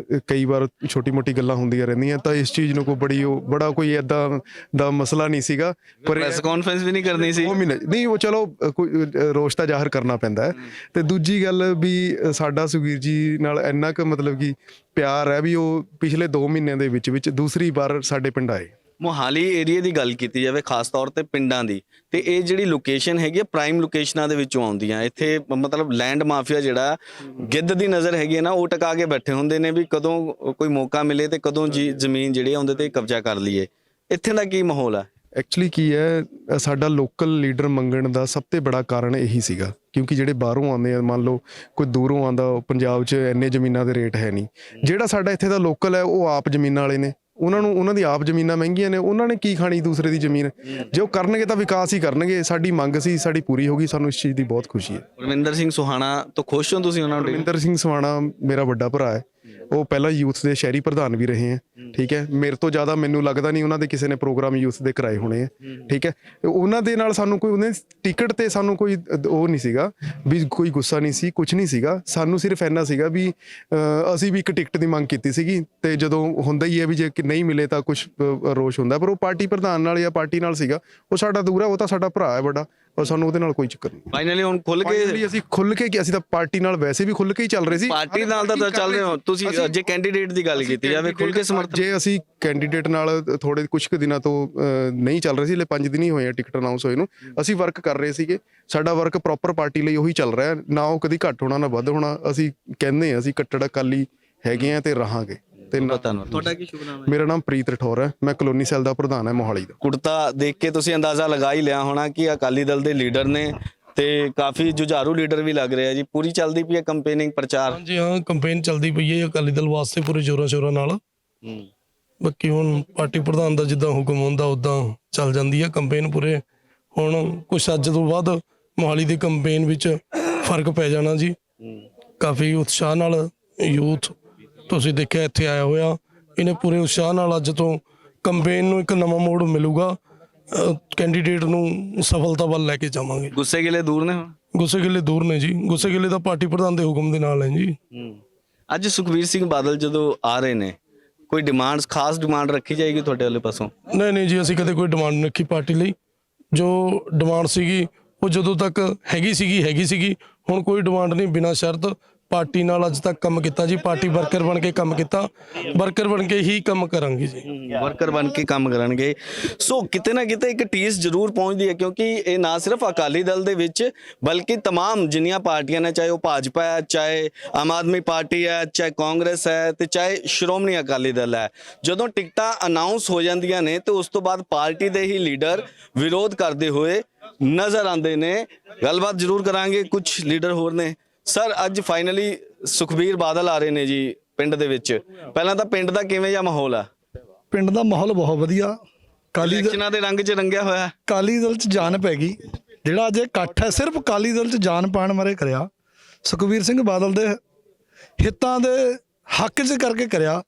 ਕਈ ਵਾਰ ਛੋਟੀ ਮੋਟੀ ਗੱਲਾਂ ਹੁੰਦੀਆਂ ਰਹਿੰਦੀਆਂ, ਤਾਂ ਇਸ ਚੀਜ਼ ਨੂੰ ਕੋਈ ਬੜਾ ਕੋਈ ਏਦਾਂ ਦਾ ਮਸਲਾ ਨਹੀਂ ਸੀਗਾ। ਪਰ ਪ੍ਰੈਸ ਕਾਨਫਰੰਸ ਵੀ ਨਹੀਂ ਕਰਨੀ ਸੀ? ਉਹ ਨਹੀਂ, ਉਹ ਚਲੋ ਕੋਈ ਰੋਸ਼ ਤਾਂ ਜ਼ਾਹਰ ਕਰਨਾ ਪੈਂਦਾ ਹੈ। ਤੇ ਦੂਜੀ ਗੱਲ ਵੀ ਸਾਡਾ ਸੁਖਬੀਰ ਜੀ ਨਾਲ ਇੰਨਾ ਕੁ ਮਤਲਬ ਕਿ ਪਿਆਰ ਹੈ ਵੀ ਉਹ ਪਿਛਲੇ 2 ਮਹੀਨਿਆਂ ਦੇ ਵਿੱਚ ਦੂਸਰੀ ਵਾਰ ਸਾਡੇ ਪਿੰਡ ਆਏ। ਮੋਹਾਲੀ ਏਰੀਆ ਦੀ ਗੱਲ ਕੀਤੀ ਜਾਵੇ, ਖਾਸ ਤੌਰ ਤੇ ਪਿੰਡਾਂ ਦੀ, ਤੇ ਇਹ ਜਿਹੜੀ ਲੋਕੇਸ਼ਨ ਹੈਗੀ ਹੈ ਪ੍ਰਾਈਮ ਲੋਕੇਸ਼ਨਾਂ ਦੇ ਵਿੱਚੋਂ ਆਉਂਦੀਆਂ। ਇੱਥੇ ਮਤਲਬ ਲੈਂਡ ਮਾਫੀਆ ਜਿਹੜਾ ਗਿੱਧ ਦੀ ਨਜ਼ਰ ਹੈਗੀ ਹੈ ਨਾ, ਉਹ ਟਿਕਾ ਕੇ ਬੈਠੇ ਹੁੰਦੇ ਨੇ ਵੀ ਕਦੋਂ ਕੋਈ ਮੌਕਾ ਮਿਲੇ ਤੇ ਕਦੋਂ ਜ਼ਮੀਨ ਜਿਹੜੀ ਆ ਉਹਦੇ ਤੇ ਕਬਜ਼ਾ ਕਰ ਲਈਏ। ਇੱਥੇ ਦਾ ਕੀ ਮਾਹੌਲ ਹੈ? ਐਕਚੁਅਲੀ ਕੀ ਹੈ, ਸਾਡਾ ਲੋਕਲ ਲੀਡਰ ਮੰਗਣ ਦਾ ਸਭ ਤੋਂ ਬੜਾ ਕਾਰਨ ਇਹੀ ਸੀਗਾ, ਕਿਉਂਕਿ ਜਿਹੜੇ ਬਾਹਰੋਂ ਆਉਂਦੇ ਆ, ਮੰਨ ਲਓ ਕੋਈ ਦੂਰੋਂ ਆਉਂਦਾ, ਪੰਜਾਬ 'ਚ ਇੰਨੇ ਜ਼ਮੀਨਾਂ ਦੇ ਰੇਟ ਹੈ ਨਹੀਂ। ਜਿਹੜਾ ਸਾਡਾ ਇੱਥੇ ਦਾ ਲੋਕਲ ਹੈ ਉਹ ਆਪ ਜ਼ਮੀਨਾਂ ਵਾਲੇ ਨੇ, ਉਹਨਾਂ ਦੀ ਆਪ ਜ਼ਮੀਨਾਂ ਮਹਿੰਗੀਆਂ ਨੇ, ਉਹਨਾਂ ਨੇ ਕੀ ਖਾਣੀ ਦੂਸਰੇ ਦੀ ਜ਼ਮੀਨ। ਜੇ ਉਹ ਕਰਨਗੇ ਤਾਂ ਵਿਕਾਸ ਹੀ ਕਰਨਗੇ। ਸਾਡੀ ਮੰਗ ਸੀ, ਸਾਡੀ ਪੂਰੀ ਹੋ ਗਈ, ਸਾਨੂੰ ਇਸ ਚੀਜ਼ ਦੀ ਬਹੁਤ ਖੁਸ਼ੀ ਹੈ। ਰਮਿੰਦਰ ਸਿੰਘ ਸੁਹਾਣਾ ਤੋਂ ਖੁਸ਼ ਹੋ ਤੁਸੀਂ? ਉਹਨਾਂ ਨੂੰ ਰਮਿੰਦਰ ਸਿੰਘ ਸੁਹਾਣਾ ਮੇਰਾ ਵੱਡਾ ਭਰਾ ਹੈ, ਉਹ ਪਹਿਲਾਂ ਯੂਥ ਦੇ ਸ਼ਹਿਰੀ ਪ੍ਰਧਾਨ ਵੀ ਰਹੇ ਹੈ, ਠੀਕ ਹੈ। ਮੇਰੇ ਤੋਂ ਜ਼ਿਆਦਾ ਮੈਨੂੰ ਲੱਗਦਾ ਨਹੀਂ ਉਹਨਾਂ ਦੇ ਕਿਸੇ ਨੇ ਪ੍ਰੋਗਰਾਮ ਯੂਥ ਦੇ ਕਰਾਏ ਹੋਣੇ ਹੈ, ਠੀਕ ਹੈ। ਉਹਨਾਂ ਦੇ ਨਾਲ ਸਾਨੂੰ ਕੋਈ, ਉਹਨੇ ਟਿਕਟ ਤੇ ਸਾਨੂੰ ਕੋਈ ਉਹ ਨਹੀਂ ਸੀਗਾ ਵੀ ਕੋਈ ਗੁੱਸਾ ਨਹੀਂ ਸੀ, ਕੁਝ ਨਹੀਂ ਸੀਗਾ। ਸਾਨੂੰ ਸਿਰਫ ਇੰਨਾ ਸੀਗਾ ਵੀ ਅਸੀਂ ਵੀ ਇੱਕ ਟਿਕਟ ਦੀ ਮੰਗ ਕੀਤੀ ਸੀਗੀ, ਤੇ ਜਦੋਂ ਹੁੰਦਾ ਹੀ ਹੈ ਵੀ ਜੇ ਨਹੀਂ ਮਿਲੇ ਤਾਂ ਕੁਝ ਰੋਸ਼ ਹੁੰਦਾ, ਪਰ ਉਹ ਪਾਰਟੀ ਪ੍ਰਧਾਨ ਨਾਲ ਜਾਂ ਪਾਰਟੀ ਨਾਲ ਸੀਗਾ। ਉਹ ਸਾਡਾ ਦੂਰ ਹੈ, ਉਹ ਤਾਂ ਸਾਡਾ ਭਰਾ ਹੈ ਵੱਡਾ, ਔਰ ਸਾਨੂੰ ਉਹਦੇ ਨਾਲ ਕੋਈ ਚੱਕਰ ਨਹੀਂ। ਫਾਈਨਲੀ ਹੁਣ ਅਸੀਂ ਤਾਂ ਪਾਰਟੀ ਨਾਲ ਵੈਸੇ ਵੀ ਖੁੱਲ ਕੇ ਹੀ ਚੱਲ ਰਹੇ ਸੀ। ਪਾਰਟੀ ਨਾਲ ਤਾਂ ਚੱਲ ਰਹੇ ਹੋ ਤੁਸੀਂ। ਜੇ ਕੈਂਡੀਡੇਟ ਦੀ ਗੱਲ ਕੀਤੀ ਜਾਵੇ, ਖੁੱਲ ਕੇ ਸਮਰਥਨ। ਜੇ ਅਸੀਂ ਕੈਂਡੀਡੇਟ ਨਾਲ ਥੋੜੇ ਕੁਝ ਕੁ ਦਿਨਾਂ ਤੋਂ ਨਹੀਂ ਚੱਲ ਰਹੇ ਸੀ, ਹਲੇ 5 ਦਿਨ ਹੀ ਹੋਏ ਆ ਟਿਕਟ ਅਨਾਉਂਸ ਹੋਏ ਨੂੰ, ਅਸੀਂ ਵਰਕ ਕਰ ਰਹੇ ਸੀਗੇ। ਸਾਡਾ ਵਰਕ ਪ੍ਰੋਪਰ ਪਾਰਟੀ ਲਈ ਉਹੀ ਚੱਲ ਰਿਹਾ, ਨਾ ਉਹ ਕਦੀ ਘੱਟ ਹੋਣਾ ਨਾ ਵੱਧ ਹੋਣਾ। ਅਸੀਂ ਕਹਿੰਦੇ ਹਾਂ ਅਸੀਂ ਕੱਟੜ ਅਕਾਲੀ ਹੈਗੇ ਆ ਤੇ ਰਹਾਂਗੇ। ਧੰਨਵਾਦ। ਤੁਹਾਡਾ ਕੀ ਸ਼ੁਭ ਨਾਮ ਹੈ? ਮੇਰਾ ਨਾਮ ਪ੍ਰੀਤ ਰਠੌਰ ਹੈ, ਮੈਂ ਕਲੋਨੀ ਸੈੱਲ ਦਾ ਪ੍ਰਧਾਨ ਹੈ ਮੋਹਾਲੀ ਦਾ। ਕੁੜਤਾ ਦੇਖ ਕੇ ਤੁਸੀਂ ਅੰਦਾਜ਼ਾ ਲਗਾ ਹੀ ਲਿਆ ਹੋਣਾ ਕਿ ਅਕਾਲੀ ਦਲ ਦੇ ਲੀਡਰ ਨੇ, ਤੇ ਕਾਫੀ ਜੁਝਾਰੂ ਲੀਡਰ ਵੀ ਲੱਗ ਰਿਹਾ ਜੀ। ਪੂਰੀ ਚੱਲਦੀ ਪਈ ਹੈ ਕੰਪੇਨਿੰਗ, ਪ੍ਰਚਾਰ? ਹਾਂਜੀ ਹਾਂ, ਕੰਪੇਨ ਚੱਲਦੀ ਪਈ ਹੈ ਅਕਾਲੀ ਦਲ ਵਾਸਤੇ ਪੂਰੇ ਜ਼ੋਰਾਂ ਸ਼ੋਰਾਂ ਨਾਲ। ਬਾਕੀ ਹੁਣ ਪਾਰਟੀ ਪ੍ਰਧਾਨ ਦਾ ਜਿੱਦਾਂ ਹੁਕਮ ਹੁੰਦਾ ਉਦਾਂ ਚੱਲ ਜਾਂਦੀ ਹੈ ਕੰਪੇਨ ਪੂਰੇ। ਹੁਣ ਕੁਛ ਅੱਜ ਤੋਂ ਬਾਅਦ ਮੋਹਾਲੀ ਦੀ ਕੰਪੇਨ ਵਿੱਚ ਫਰਕ ਪੈ ਜਾਣਾ ਜੀ। ਕਾਫੀ ਉਤਸ਼ਾਹ ਨਾਲ ਯੂਥ ਤੁਸੀਂ ਦੇਖਿਆ ਇੱਥੇ ਆਇਆ ਹੋਇਆ, ਇਹਨੇ ਪੂਰੇ ਉਤਸ਼ਾਹ ਨਾਲ ਅੱਜ ਤੋਂ ਕੰਪੇਨ ਨੂੰ ਇੱਕ ਨਵਾਂ ਮੋੜ ਮਿਲੂਗਾ। ਕੈਂਡੀਡੇਟ ਨੂੰ ਸਫਲਤਾ ਵੱਲ ਲੈ ਕੇ ਜਾਵਾਂਗੇ। ਗੁੱਸੇ ਗਿਲੇ ਦੂਰ ਨੇ ਹੁਣ? ਗੁੱਸੇ ਗਿਲੇ ਦੂਰ ਨੇ ਜੀ, ਗੁੱਸੇ ਗਿਲੇ ਤਾਂ ਪਾਰਟੀ ਪ੍ਰਧਾਨ ਦੇ ਹੁਕਮ ਦੇ ਨਾਲ ਹੈ ਜੀ। ਅੱਜ ਸੁਖਬੀਰ ਸਿੰਘ ਬਾਦਲ ਜਦੋਂ ਆ ਰਹੇ ਨੇ, ਕੋਈ ਡਿਮਾਂਡਸ, ਖਾਸ ਡਿਮਾਂਡ ਰੱਖੀ ਜਾਏਗੀ ਤੁਹਾਡੇ ਵਾਲੇ ਪਾਸੋਂ? ਨਹੀਂ ਜੀ, ਅਸੀਂ ਕਦੇ ਕੋਈ ਡਿਮਾਂਡ ਨਹੀਂ ਰੱਖੀ ਪਾਰਟੀ ਲਈ। ਜੋ ਡਿਮਾਂਡ ਸੀਗੀ ਉਹ ਜਦੋਂ ਤੱਕ ਹੈਗੀ ਸੀਗੀ। ਹੁਣ ਕੋਈ ਡਿਮਾਂਡ ਨਹੀਂ, ਬਿਨਾਂ ਸ਼ਰਤ ਪਾਰਟੀ ਨਾਲ ਅੱਜ ਤੱਕ ਕੰਮ ਕੀਤਾ ਜੀ। ਪਾਰਟੀ ਵਰਕਰ ਬਣ ਕੇ ਕੰਮ ਕੀਤਾ, ਵਰਕਰ ਬਣ ਕੇ ਹੀ ਕੰਮ ਕਰਾਂਗੇ ਜੀ। ਵਰਕਰ ਬਣ ਕੇ ਕੰਮ ਕਰਨਗੇ। ਸੋ ਕਿਤੇ ਨਾ ਕਿਤੇ ਇੱਕ ਟੀਸ ਜ਼ਰੂਰ ਪਹੁੰਚਦੀ ਹੈ, ਕਿਉਂਕਿ ਇਹ ਨਾ ਸਿਰਫ ਅਕਾਲੀ ਦਲ ਦੇ ਵਿੱਚ ਬਲਕਿ तमाम ਜਿੰਨੀਆਂ ਪਾਰਟੀਆਂ ਨੇ, ਚਾਹੇ ਉਹ ਭਾਜਪਾ ਹੈ, ਚਾਹੇ ਆਮ ਆਦਮੀ ਪਾਰਟੀ ਹੈ, ਚਾਹੇ ਕਾਂਗਰਸ ਹੈ ਤੇ ਚਾਹੇ ਸ਼੍ਰੋਮਣੀ ਅਕਾਲੀ ਦਲ ਹੈ, ਜਦੋਂ ਟਿਕਟਾਂ ਅਨਾਉਂਸ ਹੋ ਜਾਂਦੀਆਂ ਨੇ ਤੇ ਉਸ ਤੋਂ ਬਾਅਦ ਪਾਰਟੀ ਦੇ ਹੀ ਲੀਡਰ ਵਿਰੋਧ ਕਰਦੇ ਹੋਏ ਨਜ਼ਰ ਆਉਂਦੇ ਨੇ। ਗੱਲਬਾਤ ਜ਼ਰੂਰ ਕਰਾਂਗੇ, ਕੁਝ ਲੀਡਰ ਹੋਰ ਨੇ। ਸਰ, ਅੱਜ ਫਾਈਨਲੀ ਸੁਖਬੀਰ ਬਾਦਲ ਆ ਰਹੇ ਨੇ ਜੀ ਪਿੰਡ ਦੇ ਵਿੱਚ। ਪਹਿਲਾਂ ਤਾਂ ਪਿੰਡ ਦਾ ਕਿਵੇਂ ਜਿਹਾ ਮਾਹੌਲ ਆ? ਪਿੰਡ ਦਾ ਮਾਹੌਲ ਬਹੁਤ ਵਧੀਆ। ਇਲੈਕਸ਼ਨਾਂ ਦੇ ਰੰਗ 'ਚ ਰੰਗਿਆ ਹੋਇਆ। ਅਕਾਲੀ ਦਲ 'ਚ ਜਾਨ ਪੈ ਗਈ। ਜਿਹੜਾ ਅੱਜ ਇਹ ਇਕੱਠ ਹੈ ਸਿਰਫ ਅਕਾਲੀ ਦਲ 'ਚ ਜਾਨ ਪਾਉਣ ਮਾਰੇ ਕਰਿਆ। ਸੁਖਬੀਰ ਸਿੰਘ ਬਾਦਲ ਦੇ ਹਿੱਤਾਂ ਦੇ ਹੱਕ 'ਚ ਕਰਕੇ ਕਰਿਆ,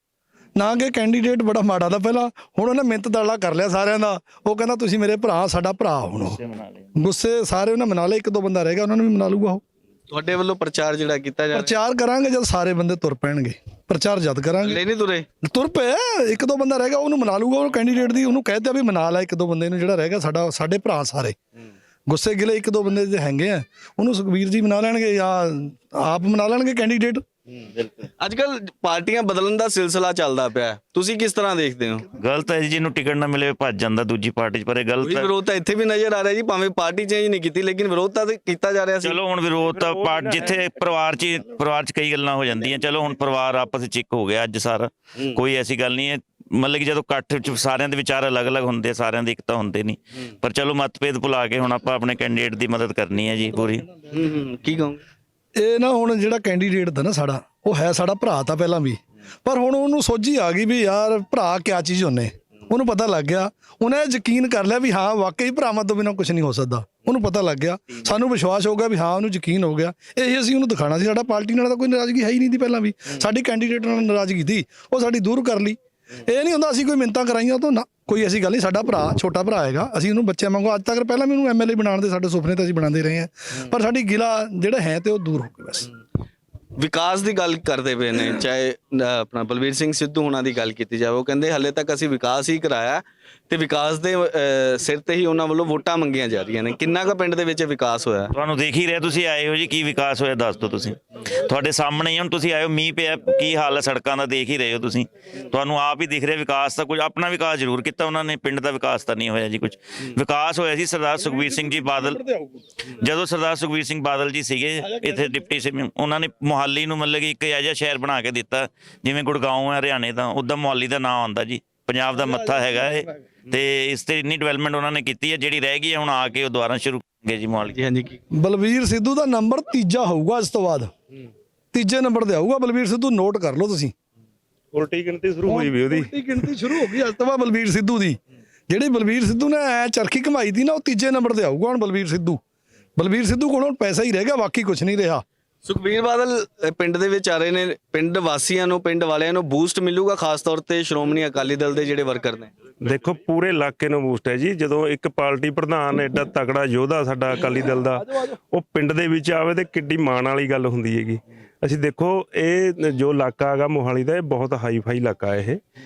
ਨਾ ਕਿ ਕੈਂਡੀਡੇਟ ਬੜਾ ਮਾੜਾ ਦਾ ਪਹਿਲਾਂ। ਹੁਣ ਉਹਨੇ ਮਿੰਤ ਦਾਲਾ ਕਰ ਲਿਆ ਸਾਰਿਆਂ ਦਾ। ਉਹ ਕਹਿੰਦਾ ਤੁਸੀਂ ਮੇਰੇ ਭਰਾ, ਸਾਡਾ ਭਰਾ। ਹੁਣ ਗੁੱਸੇ ਸਾਰੇ ਉਹਨਾਂ ਮਨਾ ਲਏ, ਇੱਕ ਦੋ ਬੰਦਾ ਰਹਿ ਗਿਆ, ਉਹਨਾਂ ਨੂੰ ਵੀ ਮਨਾ ਲੂਗਾ। ਉਹ ਤੁਹਾਡੇ ਵੱਲੋਂ ਪ੍ਰਚਾਰ ਜਿਹੜਾ ਕੀਤਾ ਜਾ ਰਿਹਾ? ਪ੍ਰਚਾਰ ਕਰਾਂਗੇ ਜਦ ਸਾਰੇ ਬੰਦੇ ਤੁਰ ਪੈਣਗੇ। ਪ੍ਰਚਾਰ ਜਦ ਕਰਾਂਗੇ। ਲੈ ਨਹੀਂ ਤੁਰੇ? ਤੁਰ ਪਏ, ਇੱਕ ਦੋ ਬੰਦਾ ਰਹਿ ਗਿਆ, ਉਹਨੂੰ ਮਨਾ ਲੂਗਾ। ਉਹ ਕੈਂਡੀਡੇਟ ਦੀ ਉਹਨੂੰ ਕਹਿ ਦਿਆ ਵੀ ਮਨਾ ਲੈ ਇੱਕ ਦੋ ਬੰਦੇ ਨੂੰ, ਜਿਹੜਾ ਰਹਿ ਗਿਆ ਸਾਡੇ ਭਰਾ ਸਾਰੇ। ਗੁੱਸੇ ਗਿਲੇ ਇੱਕ ਦੋ ਬੰਦੇ ਜੇ ਹੈਗੇ ਆ, ਉਹਨੂੰ ਸੁਖਬੀਰ ਜੀ ਮਨਾ ਲੈਣਗੇ ਜਾਂ ਆਪ ਮਨਾ ਲੈਣਗੇ ਕੈਂਡੀਡੇਟ। ਅੱਜ ਕੱਲ ਪਾਰਟੀਆਂ ਬਦਲਣ ਦਾ ਸਿਲਸਿਲਾ ਚੱਲਦਾ ਪਿਆ, ਤੁਸੀਂ ਕਿਸ ਤਰ੍ਹਾਂ ਦੇਖਦੇ ਹੋ? ਗਲਤ ਹੈ ਜੀ, ਜਿਹਨੂੰ ਟਿਕਟ ਨਾ ਮਿਲੇ ਭੱਜ ਜਾਂਦਾ ਦੂਜੀ ਪਾਰਟੀ 'ਚ, ਪਰ ਇਹ ਗਲਤ ਕੋਈ ਹੈ। ਵਿਰੋਧ ਤਾਂ ਇੱਥੇ ਵੀ ਨਜ਼ਰ ਆ ਰਿਹਾ ਜੀ, ਭਾਵੇਂ ਪਾਰਟੀ ਚੇਂਜ ਨਹੀਂ ਕੀਤੀ ਲੇਕਿਨ ਵਿਰੋਧ ਤਾਂ ਕੀਤਾ ਜਾ ਰਿਹਾ ਸੀ। ਚਲੋ ਹੁਣ ਵਿਰੋਧ ਤਾਂ ਜਿੱਥੇ ਪਰਿਵਾਰ 'ਚ ਕਈ ਗੱਲਾਂ ਹੋ ਜਾਂਦੀਆਂ, ਚਲੋ ਹੁਣ ਪਰਿਵਾਰ ਆਪਸ ਵਿੱਚ ਇੱਕ ਹੋ ਗਿਆ ਅੱਜ ਸਾਰਾ। ਕੋਈ ਐਸੀ ਗੱਲ ਨਹੀਂ ਹੈ, ਮਤਲਬ ਕਿ ਜਦੋਂ ਇਕੱਠ 'ਚ ਸਾਰਿਆਂ ਦੇ ਵਿਚਾਰ ਅਲੱਗ-ਅਲੱਗ ਹੁੰਦੇ, ਸਾਰਿਆਂ ਦੇ ਇੱਕ ਤਾਂ ਹੁੰਦੇ ਨਹੀਂ। ਪਰ ਚਲੋ ਮਤਭੇਦ ਭੁਲਾ ਕੇ ਹੁਣ ਆਪਾਂ ਆਪਣੇ ਕੈਂਡੀਡੇਟ ਦੀ ਮਦਦ ਕਰਨੀ ਹੈ ਜੀ ਪੂਰੀ। ਕੀ ਕਹੋਗੇ? ਇਹ ਨਾ ਹੁਣ ਜਿਹੜਾ ਕੈਂਡੀਡੇਟ ਦਾ ਨਾ ਸਾਡਾ, ਉਹ ਹੈ ਸਾਡਾ ਭਰਾ ਤਾਂ ਪਹਿਲਾਂ ਵੀ, ਪਰ ਹੁਣ ਉਹਨੂੰ ਸੋਝੀ ਆ ਗਈ ਵੀ ਯਾਰ ਭਰਾ ਕਿਆ ਚੀਜ਼ ਹੁੰਨੇ। ਉਹਨੂੰ ਪਤਾ ਲੱਗ ਗਿਆ, ਉਹਨੇ ਯਕੀਨ ਕਰ ਲਿਆ ਵੀ ਹਾਂ ਵਾਕਈ ਭਰਾਵਾਂ ਤੋਂ ਬਿਨਾਂ ਕੁਝ ਨਹੀਂ ਹੋ ਸਕਦਾ। ਉਹਨੂੰ ਪਤਾ ਲੱਗ ਗਿਆ, ਸਾਨੂੰ ਵਿਸ਼ਵਾਸ ਹੋ ਗਿਆ ਵੀ ਹਾਂ ਉਹਨੂੰ ਯਕੀਨ ਹੋ ਗਿਆ। ਇਹ ਅਸੀਂ ਉਹਨੂੰ ਦਿਖਾਣਾ ਸੀ। ਸਾਡਾ ਪਾਰਟੀ ਨਾਲ ਤਾਂ ਕੋਈ ਨਾਰਾਜ਼ਗੀ ਹੈ ਹੀ ਨਹੀਂ ਸੀ ਪਹਿਲਾਂ ਵੀ। ਸਾਡੀ ਕੈਂਡੀਡੇਟ ਨਾਲ ਨਾਰਾਜ਼ਗੀ ਸੀ, ਉਹ ਸਾਡੀ ਦੂਰ ਕਰ ਲਈ। ਇਹ ਨਹੀਂ ਹੁੰਦਾ ਅਸੀਂ ਕੋਈ ਮਿੰਨਤਾਂ ਕਰਾਈਆਂ ਤਾਂ ਨਾ, ਕੋਈ ਐਸੀ ਗੱਲ ਨਹੀਂ। ਸਾਡਾ ਭਰਾ, ਛੋਟਾ ਭਰਾ ਹੈਗਾ, ਅਸੀਂ ਉਹਨੂੰ ਬੱਚਿਆਂ ਵਾਂਗੂ ਅੱਜ ਤੱਕ ਪਹਿਲਾਂ ਵੀ ਉਹਨੂੰ ਐਮਐਲਏ ਬਣਾਉਣ ਦੇ ਸਾਡੇ ਸੁਪਨੇ ਤਾਂ ਅਸੀਂ ਬਣਾਉਂਦੇ ਰਹੇ ਹਾਂ, ਪਰ ਸਾਡੀ ਗਿਲਾ ਜਿਹੜਾ ਹੈ ਤੇ ਉਹ ਦੂਰ ਹੋ ਗਿਆ ਬਸ। ਵਿਕਾਸ ਦੀ ਗੱਲ ਕਰਦੇ ਪਏ ਨੇ, ਚਾਹੇ ਆਪਣਾ ਬਲਵੀਰ ਸਿੰਘ ਸਿੱਧੂ ਉਹਨਾਂ ਦੀ ਗੱਲ ਕੀਤੀ ਜਾਵੇ, ਉਹ ਕਹਿੰਦੇ ਹਲੇ ਤੱਕ ਅਸੀਂ ਵਿਕਾਸ ਹੀ ਕਰਾਇਆ ਤੇ ਵਿਕਾਸ ਦੇ ਸਿਰ ਤੇ ਹੀ ਉਹਨਾਂ ਵੱਲੋਂ ਵੋਟਾਂ ਮੰਗੀਆਂ ਜਾ ਰਹੀਆਂ ਨੇ। ਕਿੰਨਾ ਕੁ ਪਿੰਡ ਦੇ ਵਿੱਚ ਵਿਕਾਸ ਹੋਇਆ? ਤੁਹਾਨੂੰ ਦੇਖ ਹੀ ਰਿਹਾ, ਤੁਸੀਂ ਆਏ ਹੋ ਜੀ, ਕੀ ਵਿਕਾਸ ਹੋਇਆ ਦੱਸ ਦਿਓ ਤੁਸੀਂ। ਤੁਹਾਡੇ ਸਾਹਮਣੇ ਹੀ ਹੁਣ ਤੁਸੀਂ ਆਏ ਹੋ, ਮੀਂਹ ਪਿਆ, ਕੀ ਹਾਲ ਹੈ ਸੜਕਾਂ ਦਾ ਦੇਖ ਹੀ ਰਹੇ ਹੋ ਤੁਸੀਂ। ਤੁਹਾਨੂੰ ਆਪ ਹੀ ਦਿਖ ਰਿਹਾ ਵਿਕਾਸ ਤਾਂ ਕੁਝ ਆਪਣਾ ਵਿਕਾਸ ਜ਼ਰੂਰ ਕੀਤਾ ਉਹਨਾਂ ਨੇ, ਪਿੰਡ ਦਾ ਵਿਕਾਸ ਤਾਂ ਨਹੀਂ ਹੋਇਆ ਜੀ। ਕੁਝ ਵਿਕਾਸ ਹੋਇਆ ਸੀ ਸਰਦਾਰ ਸੁਖਬੀਰ ਸਿੰਘ ਜੀ ਬਾਦਲ, ਜਦੋਂ ਸਰਦਾਰ ਸੁਖਬੀਰ ਸਿੰਘ ਬਾਦਲ ਜੀ ਸੀਗੇ ਇੱਥੇ ਡਿਪਟੀ ਸੀਐਮ, ਉਹਨਾਂ ਨੇ ਮੁਹਾਲੀ ਨੂੰ ਮਤਲਬ ਕਿ ਇੱਕ ਇਹੋ ਜਿਹਾ ਸ਼ਹਿਰ ਬਣਾ ਕੇ ਦਿੱਤਾ ਜਿਵੇਂ ਗੁੜਗਾਉਂ ਹੈ ਹਰਿਆਣੇ ਦਾ, ਉੱਦਾਂ ਮੁਹਾਲੀ ਦਾ ਨਾਂ ਆਉਂਦਾ ਜੀ। ਪੰਜਾਬ ਦਾ ਮੱਥਾ ਹੈਗਾ ਇਹ, ਤੇ ਇਸ ਤੇ ਇੰਨੀ ਡਿਵੈਲਪਮੈਂਟ ਉਹਨਾਂ ਨੇ ਕੀਤੀ ਹੈ। ਜਿਹੜੀ ਰਹਿ ਗਈ ਹੈ ਹੁਣ ਆ ਕੇ ਉਹ ਦੁਬਾਰਾ ਸ਼ੁਰੂ ਕਰਾਂਗੇ ਜੀ ਮੁਹਾਲੀ। ਹਾਂਜੀ, ਬਲਵੀਰ ਸਿੱਧੂ ਦਾ ਨੰਬਰ ਤੀਜਾ ਹੋਊਗਾ ਇਸ ਤੋਂ ਬਾਅਦ, ਤੀਜੇ ਨੰਬਰ ਤੇ ਆਊਗਾ ਬਲਵੀਰ ਸਿੱਧੂ। ਨੋਟ ਕਰ ਲਓ ਤੁਸੀਂ, ਉਲਟੀ ਗਿਣਤੀ ਸ਼ੁਰੂ ਹੋਈ ਵੀ ਉਹਦੀ। ਉਲਟੀ ਗਿਣਤੀ ਸ਼ੁਰੂ ਹੋ ਗਈ ਅੱਜ ਤੋਂ ਬਾਅਦ ਬਲਵੀਰ ਸਿੱਧੂ ਦੀ। ਜਿਹੜੀ ਬਲਵੀਰ ਸਿੱਧੂ ਨੇ ਐ ਚਰਖੀ ਕਮਾਈ ਦੀ ਨਾ, ਉਹ ਤੀਜੇ ਨੰਬਰ ਤੇ ਆਊਗਾ ਹੁਣ ਬਲਵੀਰ ਸਿੱਧੂ। ਬਲਵੀਰ ਸਿੱਧੂ ਕੋਲ ਹੁਣ ਪੈਸਾ ਹੀ ਰਹਿ ਗਿਆ, ਬਾਕੀ ਕੁਝ ਨਹੀਂ ਰਿਹਾ। ਸੁਖਬੀਰ ਬਾਦਲ ਪਿੰਡ ਦੇ ਵਿੱਚ ਆ ਰਹੇ ਨੇ, ਪਿੰਡ ਵਾਸੀਆਂ ਨੂੰ, ਪਿੰਡ ਵਾਲਿਆਂ ਨੂੰ ਬੂਸਟ ਮਿਲੂਗਾ, ਖਾਸ ਤੌਰ ਤੇ ਸ਼੍ਰੋਮਣੀ ਅਕਾਲੀ ਦਲ ਦੇ ਜਿਹੜੇ ਵਰਕਰ ਨੇ? ਦੇਖੋ ਪੂਰੇ ਇਲਾਕੇ ਨੂੰ ਬੂਸਟ ਹੈ ਜੀ। ਜਦੋਂ ਇੱਕ ਪਾਰਟੀ ਪ੍ਰਧਾਨ ਐਡਾ ਤਕੜਾ ਯੋਧਾ ਸਾਡਾ ਅਕਾਲੀ ਦਲ ਦਾ ਉਹ ਪਿੰਡ ਦੇ ਵਿੱਚ ਆਵੇ ਤੇ ਕਿੱਡੀ ਮਾਣ ਵਾਲੀ ਗੱਲ ਹੁੰਦੀ ਹੈਗੀ। ਅਸੀਂ ਦੇਖੋ ਇਹ ਜੋ ਇਲਾਕਾ ਹੈਗਾ ਮੋਹਾਲੀ ਦਾ, ਇਹ ਬਹੁਤ ਹਾਈ ਫਾਈ ਇਲਾਕਾ ਹੈ।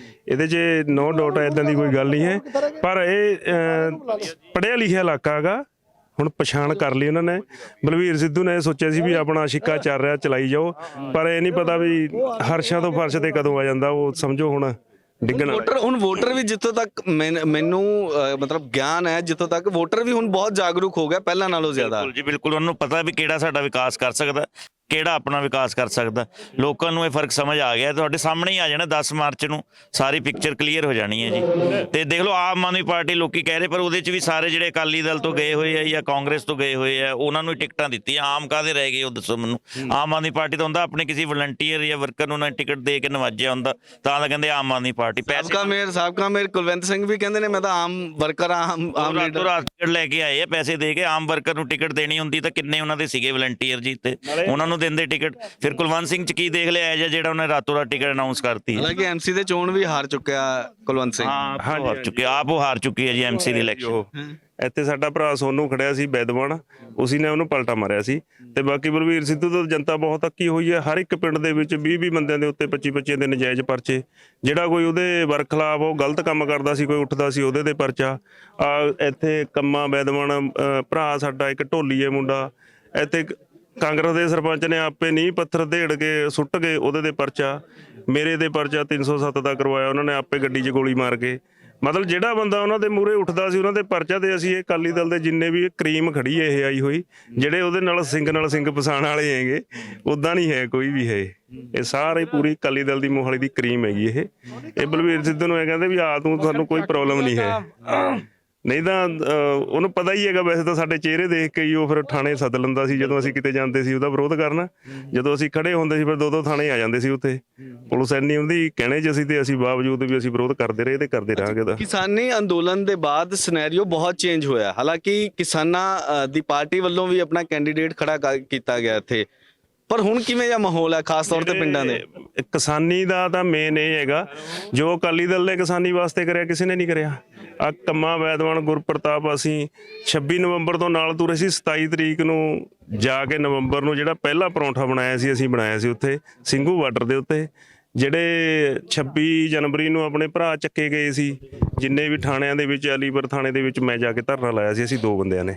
ਇਹਦੇ 'ਚ ਨੋ ਡਾਊਟ ਇਦਾਂ ਦੀ ਕੋਈ ਗੱਲ ਨਹੀਂ ਹੈ, ਪਰ ਇਹ ਪੜ੍ਹਿਆ ਲਿਖਿਆ ਇਲਾਕਾ ਹੈਗਾ। ਹੁਣ ਪਛਾਣ ਕਰ ਲਈ ਉਹਨਾਂ ਨੇ। ਬਲਵੀਰ ਸਿੱਧੂ ਨੇ ਸੋਚਿਆ ਸੀ ਵੀ ਆਪਣਾ ਸਿੱਕਾ ਚੱਲ ਰਿਹਾ ਚਲਾਈ ਜਾਓ, ਪਰ ਇਹ ਨਹੀਂ ਪਤਾ ਵੀ ਹਰਸ਼ਾਂ ਤੋਂ ਫਰਸ਼ ਤੇ ਕਦੋਂ ਆ ਜਾਂਦਾ। ਉਹ ਸਮਝੋ ਹੁਣ ਡਿੱਗਣ ਵਾਲਾ। ਹੁਣ ਵੋਟਰ ਵੀ ਜਿੱਥੋਂ ਤੱਕ ਮੈਨੂੰ ਮਤਲਬ ਗਿਆਨ ਹੈ, ਜਿੱਥੋਂ ਤੱਕ ਵੋਟਰ ਵੀ ਹੁਣ ਬਹੁਤ ਜਾਗਰੂਕ ਹੋ ਗਿਆ ਪਹਿਲਾਂ ਨਾਲੋਂ ਜ਼ਿਆਦਾ। ਬਿਲਕੁਲ ਜੀ ਬਿਲਕੁਲ, ਉਹਨੂੰ ਪਤਾ ਵੀ ਕਿਹੜਾ ਸਾਡਾ ਵਿਕਾਸ ਕਰ ਸਕਦਾ, ਕਿਹੜਾ ਆਪਣਾ ਵਿਕਾਸ ਕਰ ਸਕਦਾ। ਲੋਕਾਂ ਨੂੰ ਇਹ ਫਰਕ ਸਮਝ ਆ ਗਿਆ। ਤੁਹਾਡੇ ਸਾਹਮਣੇ ਹੀ ਆ ਜਾਣਾ 10 ਮਾਰਚ ਨੂੰ, ਸਾਰੀ ਪਿਕਚਰ ਕਲੀਅਰ ਹੋ ਜਾਣੀ ਹੈ ਜੀ। ਤੇ ਦੇਖ ਲਓ ਆਮ ਆਦਮੀ ਪਾਰਟੀ ਲੋਕੀ ਕਹਿ ਰਹੇ, ਪਰ ਉਹਦੇ 'ਚ ਵੀ ਸਾਰੇ ਜਿਹੜੇ ਅਕਾਲੀ ਦਲ ਤੋਂ ਗਏ ਹੋਏ ਆ ਜਾਂ ਕਾਂਗਰਸ ਤੋਂ ਗਏ ਹੋਏ ਆ, ਉਹਨਾਂ ਨੂੰ ਟਿਕਟਾਂ ਦਿੱਤੀਆਂ। ਆਮ ਕਾਹਦੇ ਰਹਿ ਗਏ ਉਹ ਦੱਸੋ ਮੈਨੂੰ? ਆਮ ਆਦਮੀ ਪਾਰਟੀ ਤਾਂ ਹੁੰਦਾ ਆਪਣੇ ਕਿਸੇ ਵਲੰਟੀਅਰ ਜਾਂ ਵਰਕਰ ਨੂੰ ਨਾ ਟਿਕਟ ਦੇ ਕੇ ਨਵਾਜਿਆ ਹੁੰਦਾ, ਤਾਂ ਕਹਿੰਦੇ ਆਮ ਆਦਮੀ ਪਾਰਟੀ। ਸਾਬਕਾ ਮੇਅਰ ਕੁਲਵੰਤ ਸਿੰਘ ਵੀ ਕਹਿੰਦੇ ਨੇ ਮੈਂ ਤਾਂ ਆਮ ਵਰਕਰ ਆ, ਆਮ ਲੀਡਰ। ਰਾਤ ਟਿਕਟ ਲੈ ਕੇ ਆਏ ਆ ਪੈਸੇ ਦੇ ਕੇ। ਆਮ ਵਰਕਰ ਨੂੰ ਟਿਕਟ ਦੇਣੀ ਹੁੰਦੀ ਤਾਂ ਕਿੰਨੇ ਉਹਨਾਂ ਦੇ ਸੀਗੇ ਵਲੰਟੀਅਰ ਜੀ, ਤੇ ਉਹਨਾਂ ਨੂੰ ਨੂੰ ਦਿੰਦੇ ਟਿਕਟ। ਫਿਰ ਕੁਲਵੰਤ ਸਿੰਘ 'ਚ ਕੀ ਦੇਖ ਲਿਆ ਹੈ ਜਿਹੜਾ ਉਹਨੇ ਰਾਤੋਂ ਰਾਤ ਟਿਕਟ ਅਨਾਉਂਸ ਕਰਤੀ। ਹਾਲਾਂਕਿ ਐਮਸੀ ਦੇ ਚੋਣ ਵੀ ਹਾਰ ਚੁੱਕਿਆ ਕੁਲਵੰਤ ਸਿੰਘ। ਹਾਂ ਹਾਰ ਚੁੱਕੇ, ਆਪ ਉਹ ਹਾਰ ਚੁੱਕੀ ਹੈ ਜੀ ਐਮਸੀ ਦੀ ਇਲੈਕਸ਼ਨ। ਇੱਥੇ ਸਾਡਾ ਭਰਾ ਸੋਨੂੰ ਖੜਿਆ ਸੀ ਬੈਦਵਾਨ, ਉਸੀ ਨੇ ਉਹਨੂੰ ਪਲਟਾ ਮਾਰਿਆ ਸੀ। ਤੇ ਬਾਕੀ ਬਲਵੀਰ ਸਿੱਧੂ ਤੋਂ ਜਨਤਾ ਬਹੁਤ ਅੱਕੀ ਹੋਈ ਹੈ। ਹਰ ਇੱਕ ਪਿੰਡ ਦੇ ਵਿੱਚ 20-20 ਬੰਦਿਆਂ ਦੇ ਉੱਤੇ 25-25 ਦੇ ਨਜਾਇਜ਼ ਪਰਚੇ। ਜਿਹੜਾ ਕੋਈ ਉਹਦੇ ਵਰਖਲਾਫ ਉਹ ਗਲਤ ਕੰਮ ਕਰਦਾ ਸੀ, ਕੋਈ ਉੱਠਦਾ ਸੀ, ਉਹਦੇ ਤੇ ਪਰਚਾ। ਇੱਥੇ ਕੰਮਾ ਬੈਦਵਾਨ ਭਰਾ ਸਾਡਾ ਇੱਕ ਢੋਲੀਏ ਮੁੰਡਾ, ਇੱਥੇ ਕਾਂਗਰਸ ਦੇ ਸਰਪੰਚ ਨੇ ਆਪੇ ਨੀਂਹ ਪੱਥਰ ਢੇੜ ਕੇ ਸੁੱਟ ਕੇ ਉਹਦੇ ਤੇ ਪਰਚਾ। ਮੇਰੇ ਤੇ ਪਰਚਾ 307 ਦਾ ਕਰਵਾਇਆ ਉਹਨਾਂ ਨੇ ਆਪੇ ਗੱਡੀ 'ਚ ਗੋਲੀ ਮਾਰ ਕੇ। ਮਤਲਬ ਜਿਹੜਾ ਬੰਦਾ ਉਹਨਾਂ ਦੇ ਮੂਹਰੇ ਉੱਠਦਾ ਸੀ ਉਹਨਾਂ ਦੇ ਪਰਚਾ ਤੇ ਅਸੀਂ ਇਹ ਅਕਾਲੀ ਦਲ ਦੇ ਜਿੰਨੇ ਵੀ ਕਰੀਮ ਖੜੀ ਹੈ ਇਹ ਆਈ ਹੋਈ, ਜਿਹੜੇ ਉਹਦੇ ਨਾਲ ਸਿੰਘ ਪਛਾਣ ਵਾਲੇ ਹੈਗੇ, ਉਦਾਂ ਨਹੀਂ ਹੈ ਕੋਈ ਵੀ ਹੈ। ਇਹ ਸਾਰੇ ਪੂਰੀ ਅਕਾਲੀ ਦਲ ਦੀ ਮੋਹਾਲੀ ਦੀ ਕਰੀਮ ਹੈਗੀ ਇਹ ਬਲਵੀਰ ਸਿੱਧੂ ਨੂੰ ਇਹ ਕਹਿੰਦੇ ਵੀ ਆ ਤੂੰ, ਸਾਨੂੰ ਕੋਈ ਪ੍ਰੋਬਲਮ ਨਹੀਂ ਹੈ। ਨਹੀਂ ਤਾਂ ਉਹਨੂੰ ਪਤਾ ਹੀ ਹੈਗਾ, ਵੈਸੇ ਤਾਂ ਸਾਡੇ ਚਿਹਰੇ ਦੇਖ ਕੇ ਹੀ ਉਹ ਫਿਰ ਥਾਣੇ ਸੱਦ ਲੈਂਦਾ ਸੀ ਜਦੋਂ ਅਸੀਂ ਕਿਤੇ ਜਾਂਦੇ ਸੀ ਉਹਦਾ ਵਿਰੋਧ ਕਰਨ। ਜਦੋਂ ਅਸੀਂ ਖੜੇ ਹੁੰਦੇ ਸੀ ਫਿਰ ਦੋ ਥਾਣੇ ਆ ਜਾਂਦੇ ਸੀ ਉੱਥੇ। ਪੁਲਿਸ ਇੰਨੀ ਉਹਦੀ ਕਹਿਣੇ 'ਚ ਅਸੀਂ, ਤੇ ਅਸੀਂ ਬਾਵਜੂਦ ਵੀ ਅਸੀਂ ਵਿਰੋਧ ਕਰਦੇ ਰਹੇ ਤੇ ਕਰਦੇ ਰਹਾਂਗੇ ਉਹਦਾ। ਕਿਸਾਨੀ ਅੰਦੋਲਨ ਦੇ ਬਾਅਦ ਸਿਨੈਰੀਓ ਬਹੁਤ ਚੇਂਜ ਹੋਇਆ। ਹਾਲਾਂਕਿ ਕਿਸਾਨਾਂ ਦੀ ਪਾਰਟੀ ਵੱਲੋਂ ਵੀ ਆਪਣਾ ਕੈਂਡੀਡੇਟ ਖੜਾ ਕੀਤਾ ਗਿਆ ਇੱਥੇ, ਪਰ ਹੁਣ ਕਿਵੇਂ ਦਾ ਮਾਹੌਲ ਹੈ ਖਾਸ ਤੌਰ ਤੇ ਪਿੰਡਾਂ ਦੇ? ਕਿਸਾਨੀ ਦਾ ਤਾਂ ਮੇਨ ਇਹ ਹੈਗਾ, ਜੋ ਅਕਾਲੀ ਦਲ ਨੇ ਕਿਸਾਨੀ ਵਾਸਤੇ ਕਰਿਆ ਕਿਸੇ ਨੇ ਨਹੀਂ ਕਰਿਆ। ਆ ਕੰਮਾ ਵੈਦਵਾਨ ਗੁਰਪ੍ਰਤਾਪ ਅਸੀਂ 26 ਨਵੰਬਰ ਤੋਂ ਨਾਲ ਤੁਰੇ ਸੀ। 27 ਤਰੀਕ ਨੂੰ ਜਾ ਕੇ ਨਵੰਬਰ ਨੂੰ ਜਿਹੜਾ ਪਹਿਲਾ ਪਰੌਂਠਾ ਬਣਾਇਆ ਸੀ ਅਸੀਂ ਬਣਾਇਆ ਸੀ ਉੱਥੇ ਸਿੰਘੂ ਬਾਰਡਰ ਦੇ ਉੱਤੇ। ਜਿਹੜੇ 26 ਜਨਵਰੀ ਨੂੰ ਆਪਣੇ ਭਰਾ ਚੱਕੇ ਗਏ ਸੀ ਜਿੰਨੇ ਵੀ ਥਾਣਿਆਂ ਦੇ ਵਿੱਚ, ਅਲੀਪੁਰ ਥਾਣੇ ਦੇ ਵਿੱਚ ਮੈਂ ਜਾ ਕੇ ਧਰਨਾ ਲਾਇਆ ਸੀ ਅਸੀਂ 2 ਬੰਦਿਆਂ ਨੇ।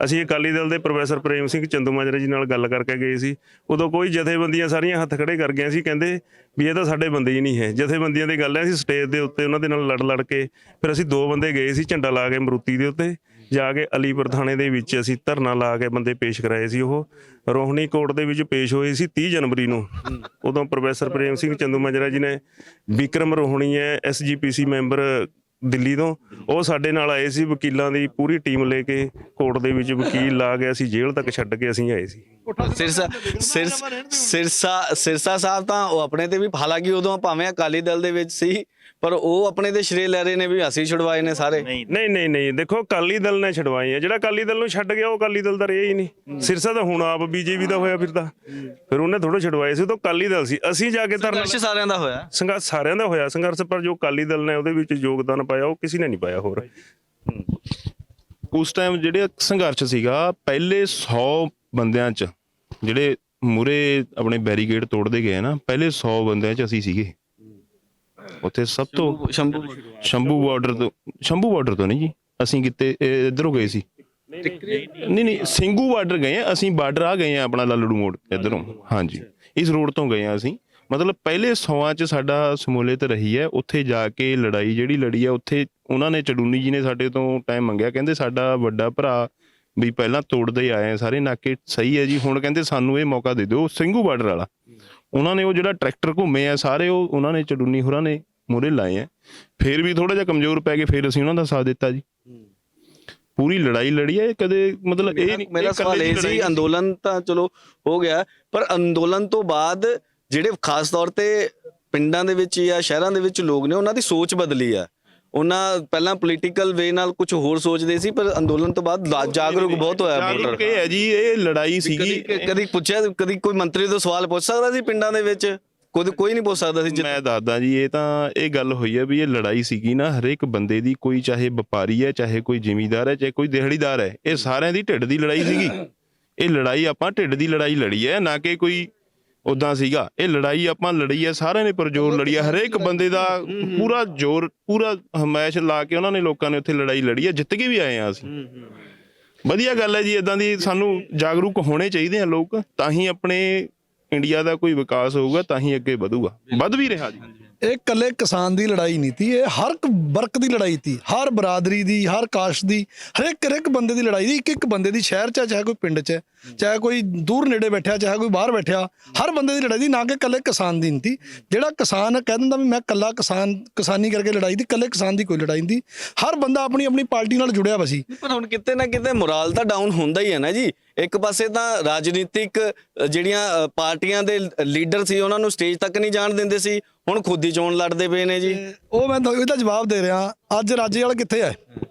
ਅਸੀਂ ਅਕਾਲੀ ਦਲ ਦੇ ਪ੍ਰੋਫੈਸਰ ਪ੍ਰੇਮ ਸਿੰਘ ਚੰਦੂਮਾਜਰਾ ਜੀ ਨਾਲ ਗੱਲ ਕਰਕੇ ਗਏ ਸੀ। ਉਦੋਂ ਕੋਈ ਜਥੇਬੰਦੀਆਂ ਸਾਰੀਆਂ ਹੱਥ ਖੜੇ ਕਰ ਗਈਆਂ ਸੀ, ਕਹਿੰਦੇ ਵੀ ਇਹ ਤਾਂ ਸਾਡੇ ਬੰਦੇ ਹੀ ਨਹੀਂ ਹੈ। ਜਥੇਬੰਦੀਆਂ ਦੀ ਗੱਲ ਹੈ, ਅਸੀਂ ਸਟੇਜ ਦੇ ਉੱਤੇ ਉਹਨਾਂ ਦੇ ਨਾਲ ਲੜ ਕੇ ਫਿਰ ਅਸੀਂ 2 ਬੰਦੇ ਗਏ ਸੀ ਝੰਡਾ ਲਾ ਕੇ ਮਰੂਤੀ ਦੇ ਉੱਤੇ ਜਾ ਕੇ ਅਲੀਪੁਰ ਥਾਣੇ ਦੇ ਵਿੱਚ ਅਸੀਂ ਧਰਨਾ ਲਾ ਕੇ ਬੰਦੇ ਪੇਸ਼ ਕਰਾਏ ਸੀ। ਉਹ ਰੋਹਿਣੀ ਕੋਰਟ ਦੇ ਵਿੱਚ ਪੇਸ਼ ਹੋਏ ਸੀ 30 ਜਨਵਰੀ ਨੂੰ। ਉਦੋਂ ਪ੍ਰੋਫੈਸਰ ਪ੍ਰੇਮ ਸਿੰਘ ਚੰਦੂਮਾਜਰਾ ਜੀ ਨੇ, ਵਿਕਰਮ ਰੋਹਣੀ ਹੈ SGPC ਮੈਂਬਰ ਦਿੱਲੀ ਤੋਂ, ਉਹ ਸਾਡੇ ਨਾਲ ਆਏ ਸੀ। ਵਕੀਲਾਂ ਦੀ ਪੂਰੀ ਟੀਮ ਲੈ ਕੇ ਕੋਰਟ ਦੇ ਵਿੱਚ ਵਕੀਲ ਲਾ ਕੇ ਅਸੀਂ ਜੇਲ੍ਹ ਤੱਕ ਛੱਡ ਕੇ ਅਸੀਂ ਆਏ ਸੀ। ਸਿਰਸਾ ਸਾਹਿਬ ਤਾਂ ਉਹ ਆਪਣੇ ਤੇ ਵੀ, ਹਾਲਾਂਕਿ ਉਦੋਂ ਭਾਵੇਂ ਅਕਾਲੀ ਦਲ ਦੇ ਵਿੱਚ ਸੀ, ਪਰ ਉਹ ਆਪਣੇ ਤੇ ਸ਼੍ਰੇ ਲੈ ਰਹੇ ਨੇ ਵੀ ਅਸੀਂ ਛੁਡਵਾਏ ਨੇ ਸਾਰੇ। ਨਹੀਂ ਦੇਖੋ, ਅਕਾਲੀ ਦਲ ਨੇ ਛਡਵਾਏ ਆ। ਜਿਹੜਾ ਅਕਾਲੀ ਦਲ ਨੂੰ ਛੱਡ ਗਿਆ ਉਹ ਅਕਾਲੀ ਦਲ ਦਾ ਰਿਹਾ ਹੀ ਨਹੀਂ। ਸਿਰਸਾ ਤਾਂ ਹੁਣ ਆਪ BJP ਦਾ ਹੋਇਆ ਫਿਰਦਾ, ਫਿਰ ਉਹਨੇ ਥੋੜਾ ਛਡਵਾਏ ਸੀ, ਉਹ ਤਾਂ ਅਕਾਲੀ ਦਲ ਸੀ। ਅਸੀਂ ਜਾ ਕੇ ਸੰਘਰਸ਼ ਸਾਰਿਆਂ ਦਾ ਹੋਇਆ, ਸੰਘਰਸ਼ ਸਾਰਿਆਂ ਦਾ ਹੋਇਆ ਸੰਘਰਸ਼, ਪਰ ਜੋ ਅਕਾਲੀ ਦਲ ਨੇ ਉਹਦੇ ਵਿੱਚ ਯੋਗਦਾਨ ਪਾਇਆ ਉਹ ਕਿਸੇ ਨੇ ਨਹੀਂ ਪਾਇਆ ਹੋਰ। ਉਸ ਟਾਈਮ ਜਿਹੜੇ ਸੰਘਰਸ਼ ਸੀਗਾ, ਪਹਿਲੇ 100 ਬੰਦਿਆਂ 'ਚ ਜਿਹੜੇ ਮੂਰੇ ਆਪਣੇ ਬੈਰੀਕੇਡ ਤੋੜਦੇ ਗਏ ਨਾ, ਪਹਿਲੇ 100 ਬੰਦਿਆਂ 'ਚ ਅਸੀਂ ਸੀਗੇ ਉੱਥੇ। ਸਭ ਤੋਂ ਸ਼ੰਭੂ ਬਾਰਡਰ ਤੋਂ ਨਹੀਂ ਜੀ, ਅਸੀਂ ਕਿਤੇ ਇੱਧਰੋਂ ਗਏ ਸੀ। ਨਹੀਂ ਸਿੰਘੂ ਬਾਰਡਰ ਗਏ ਆ ਅਸੀਂ, ਬਾਰਡਰ ਆ ਗਏ ਆ ਆਪਣਾ ਲਾਲੜੂ ਮੋੜ ਇੱਧਰੋਂ। ਹਾਂਜੀ, ਇਸ ਰੋਡ ਤੋਂ ਗਏ ਆ ਅਸੀਂ। ਮਤਲਬ ਪਹਿਲੇ 100 'ਚ ਸਾਡਾ ਸਮੂਲੀਅਤ ਰਹੀ ਹੈ। ਉੱਥੇ ਜਾ ਕੇ ਲੜਾਈ ਜਿਹੜੀ ਲੜੀ ਹੈ, ਉੱਥੇ ਉਹਨਾਂ ਨੇ, ਚੜੂਨੀ ਜੀ ਨੇ ਸਾਡੇ ਤੋਂ ਟਾਈਮ ਮੰਗਿਆ, ਕਹਿੰਦੇ ਸਾਡਾ ਵੱਡਾ ਭਰਾ ਵੀ ਪਹਿਲਾਂ ਤੋੜਦੇ ਆਏ ਆ ਸਾਰੇ ਨਾਕੇ, ਸਹੀ ਹੈ ਜੀ, ਹੁਣ ਕਹਿੰਦੇ ਸਾਨੂੰ ਇਹ ਮੌਕਾ ਦੇ ਦਿਓ। ਸਿੰਘੂ ਬਾਰਡਰ ਵਾਲਾ ਉਹਨਾਂ ਨੇ ਉਹ ਜਿਹੜਾ ਟਰੈਕਟਰ ਘੁੰਮੇ ਆ ਸਾਰੇ, ਉਹ ਉਹਨਾਂ ਨੇ ਚੜੂਨੀ ਹੋਰਾਂ ਨੇ ਮੂਹਰੇ ਲਾਏ ਆ। ਫਿਰ ਵੀ ਥੋੜਾ ਜਿਹਾ ਕਮਜ਼ੋਰ ਪੈ ਗਏ, ਫਿਰ ਅਸੀਂ ਉਹਨਾਂ ਦਾ ਸਾਥ ਦਿੱਤਾ ਜੀ। ਪੂਰੀ ਲੜਾਈ ਲੜੀ ਹੈ ਕਦੇ, ਮਤਲਬ ਇਹ ਨਹੀਂ। ਮੇਰਾ ਸਵਾਲ ਇਹ ਸੀ, ਅੰਦੋਲਨ ਤਾਂ ਚਲੋ ਹੋ ਗਿਆ, ਪਰ ਅੰਦੋਲਨ ਤੋਂ ਬਾਅਦ ਜਿਹੜੇ ਖਾਸ ਤੌਰ ਤੇ ਪਿੰਡਾਂ ਦੇ ਵਿੱਚ ਜਾਂ ਸ਼ਹਿਰਾਂ ਦੇ ਵਿੱਚ ਲੋਕ ਨੇ, ਉਹਨਾਂ ਦੀ ਸੋਚ ਬਦਲੀ ਆ। ਉਹਨਾਂ ਪਹਿਲਾਂ ਪੋਲੀਟੀਕਲ ਵੇ ਨਾਲ ਕੁਝ ਹੋਰ ਸੋਚਦੇ ਸੀ, ਪਰ ਅੰਦੋਲਨ ਤੋਂ ਬਾਅਦ ਜਾਗਰੂਕ ਬਹੁਤ ਹੋਇਆ ਵੋਟਰ। ਇਹ ਹੈ ਜੀ, ਇਹ ਲੜਾਈ ਸੀਗੀ। ਕਦੀ ਪੁੱਛਿਆ, ਕਦੀ ਕੋਈ ਮੰਤਰੀ ਤੋਂ ਸਵਾਲ ਪੁੱਛ ਸਕਦਾ ਸੀ ਪਿੰਡਾਂ ਦੇ ਵਿੱਚ? ਕੋਈ ਨਹੀਂ ਪੁੱਛ ਸਕਦਾ ਸੀ। ਮੈਂ ਦੱਸਦਾ ਜੀ, ਇਹ ਤਾਂ ਇਹ ਗੱਲ ਹੋਈ ਹੈ ਵੀ ਇਹ ਲੜਾਈ ਸੀਗੀ ਨਾ ਹਰੇਕ ਬੰਦੇ ਦੀ, ਕੋਈ ਚਾਹੇ ਵਪਾਰੀ ਹੈ, ਚਾਹੇ ਕੋਈ ਜ਼ਿਮੀਂਦਾਰ ਹੈ, ਚਾਹੇ ਕੋਈ ਦਿਹਾੜੀਦਾਰ ਹੈ, ਇਹ ਸਾਰਿਆਂ ਦੀ ਢਿੱਡ ਦੀ ਲੜਾਈ ਸੀਗੀ। ਇਹ ਲੜਾਈ ਆਪਾਂ ਢਿੱਡ ਦੀ ਲੜਾਈ ਲੜੀ ਹੈ, ਨਾ ਕਿ ਕੋਈ ਉਦਾਂ ਸੀਗਾ। ਇਹ ਲੜਾਈ ਆਪਾਂ ਲੜੀ ਹੈ, ਸਾਰਿਆਂ ਨੇ ਪੁਰਜ਼ੋਰ ਲੜੀ ਹੈ। ਹਰੇਕ ਬੰਦੇ ਦਾ ਪੂਰਾ ਜ਼ੋਰ, ਪੂਰਾ ਹਮਾਇਸ਼ ਲਾ ਕੇ ਉਹਨਾਂ ਨੇ, ਲੋਕਾਂ ਨੇ ਉੱਥੇ ਲੜਾਈ ਲੜੀ ਹੈ। ਜਿੱਤ ਕੇ ਵੀ ਆਏ ਆ ਅਸੀਂ। ਵਧੀਆ ਗੱਲ ਹੈ ਜੀ, ਇਦਾਂ ਦੀ ਸਾਨੂੰ ਜਾਗਰੂਕ ਹੋਣੇ ਚਾਹੀਦੇ ਆ ਲੋਕ, ਤਾਂ ਹੀ ਆਪਣੇ ਇੰਡੀਆ ਦਾ ਕੋਈ ਵਿਕਾਸ ਹੋਊਗਾ, ਤਾਂ ਹੀ ਅੱਗੇ ਵਧੂਗਾ, ਵੱਧ ਵੀ ਰਿਹਾ ਜੀ। ਇਹ ਇਕੱਲੇ ਕਿਸਾਨ ਦੀ ਲੜਾਈ ਨਹੀਂ ਤੀ, ਇਹ ਹਰ ਇੱਕ ਵਰਗ ਦੀ ਲੜਾਈ ਤੀ, ਹਰ ਬਰਾਦਰੀ ਦੀ, ਹਰ ਕਾਸਟ ਦੀ, ਹਰੇਕ ਬੰਦੇ ਦੀ ਲੜਾਈ ਦੀ। ਇੱਕ ਬੰਦੇ ਦੀ, ਸ਼ਹਿਰ 'ਚ ਹੈ ਚਾਹੇ ਕੋਈ ਪਿੰਡ 'ਚ ਹੈ, ਚਾਹੇ ਕੋਈ ਦੂਰ ਨੇੜੇ ਬੈਠਿਆ, ਚਾਹੇ ਕੋਈ ਬਾਹਰ ਬੈਠਿਆ, ਹਰ ਬੰਦੇ ਦੀ ਲੜਾਈ ਦੀ, ਨਾ ਕਿ ਇਕੱਲੇ ਕਿਸਾਨ ਦੀ ਨਹੀਂ ਤੀ। ਜਿਹੜਾ ਕਿਸਾਨ ਕਹਿ ਦਿੰਦਾ ਵੀ ਮੈਂ ਇਕੱਲਾ ਕਿਸਾਨੀ ਕਰਕੇ ਲੜਾਈ ਦੀ, ਇਕੱਲੇ ਕਿਸਾਨ ਦੀ ਕੋਈ ਲੜਾਈ ਨਹੀਂ। ਹਰ ਬੰਦਾ ਆਪਣੀ ਪਾਰਟੀ ਨਾਲ ਜੁੜਿਆ ਵਾ ਸੀ। ਪਰ ਹੁਣ ਕਿਤੇ ਨਾ ਕਿਤੇ ਮੋਰਲ ਤਾਂ ਡਾਊਨ ਹੁੰਦਾ ਹੀ ਹੈ ਨਾ ਜੀ। ਇੱਕ ਪਾਸੇ ਤਾਂ ਰਾਜਨੀਤਿਕ ਜਿਹੜੀਆਂ ਪਾਰਟੀਆਂ ਦੇ ਲੀਡਰ ਸੀ, ਉਹਨਾਂ ਨੂੰ ਸਟੇਜ ਤੱਕ ਨਹੀਂ ਜਾਣ ਦਿੰਦੇ ਸੀ, ਹੁਣ ਖੁਦ ਹੀ ਚੋਣ ਲੜਦੇ ਪਏ ਨੇ ਜੀ। ਉਹ ਮੈਂ ਇਹਦਾ ਜਵਾਬ ਦੇ ਰਿਹਾ। ਅੱਜ ਰਾਜੇਵਾਲ ਕਿੱਥੇ ਹੈ?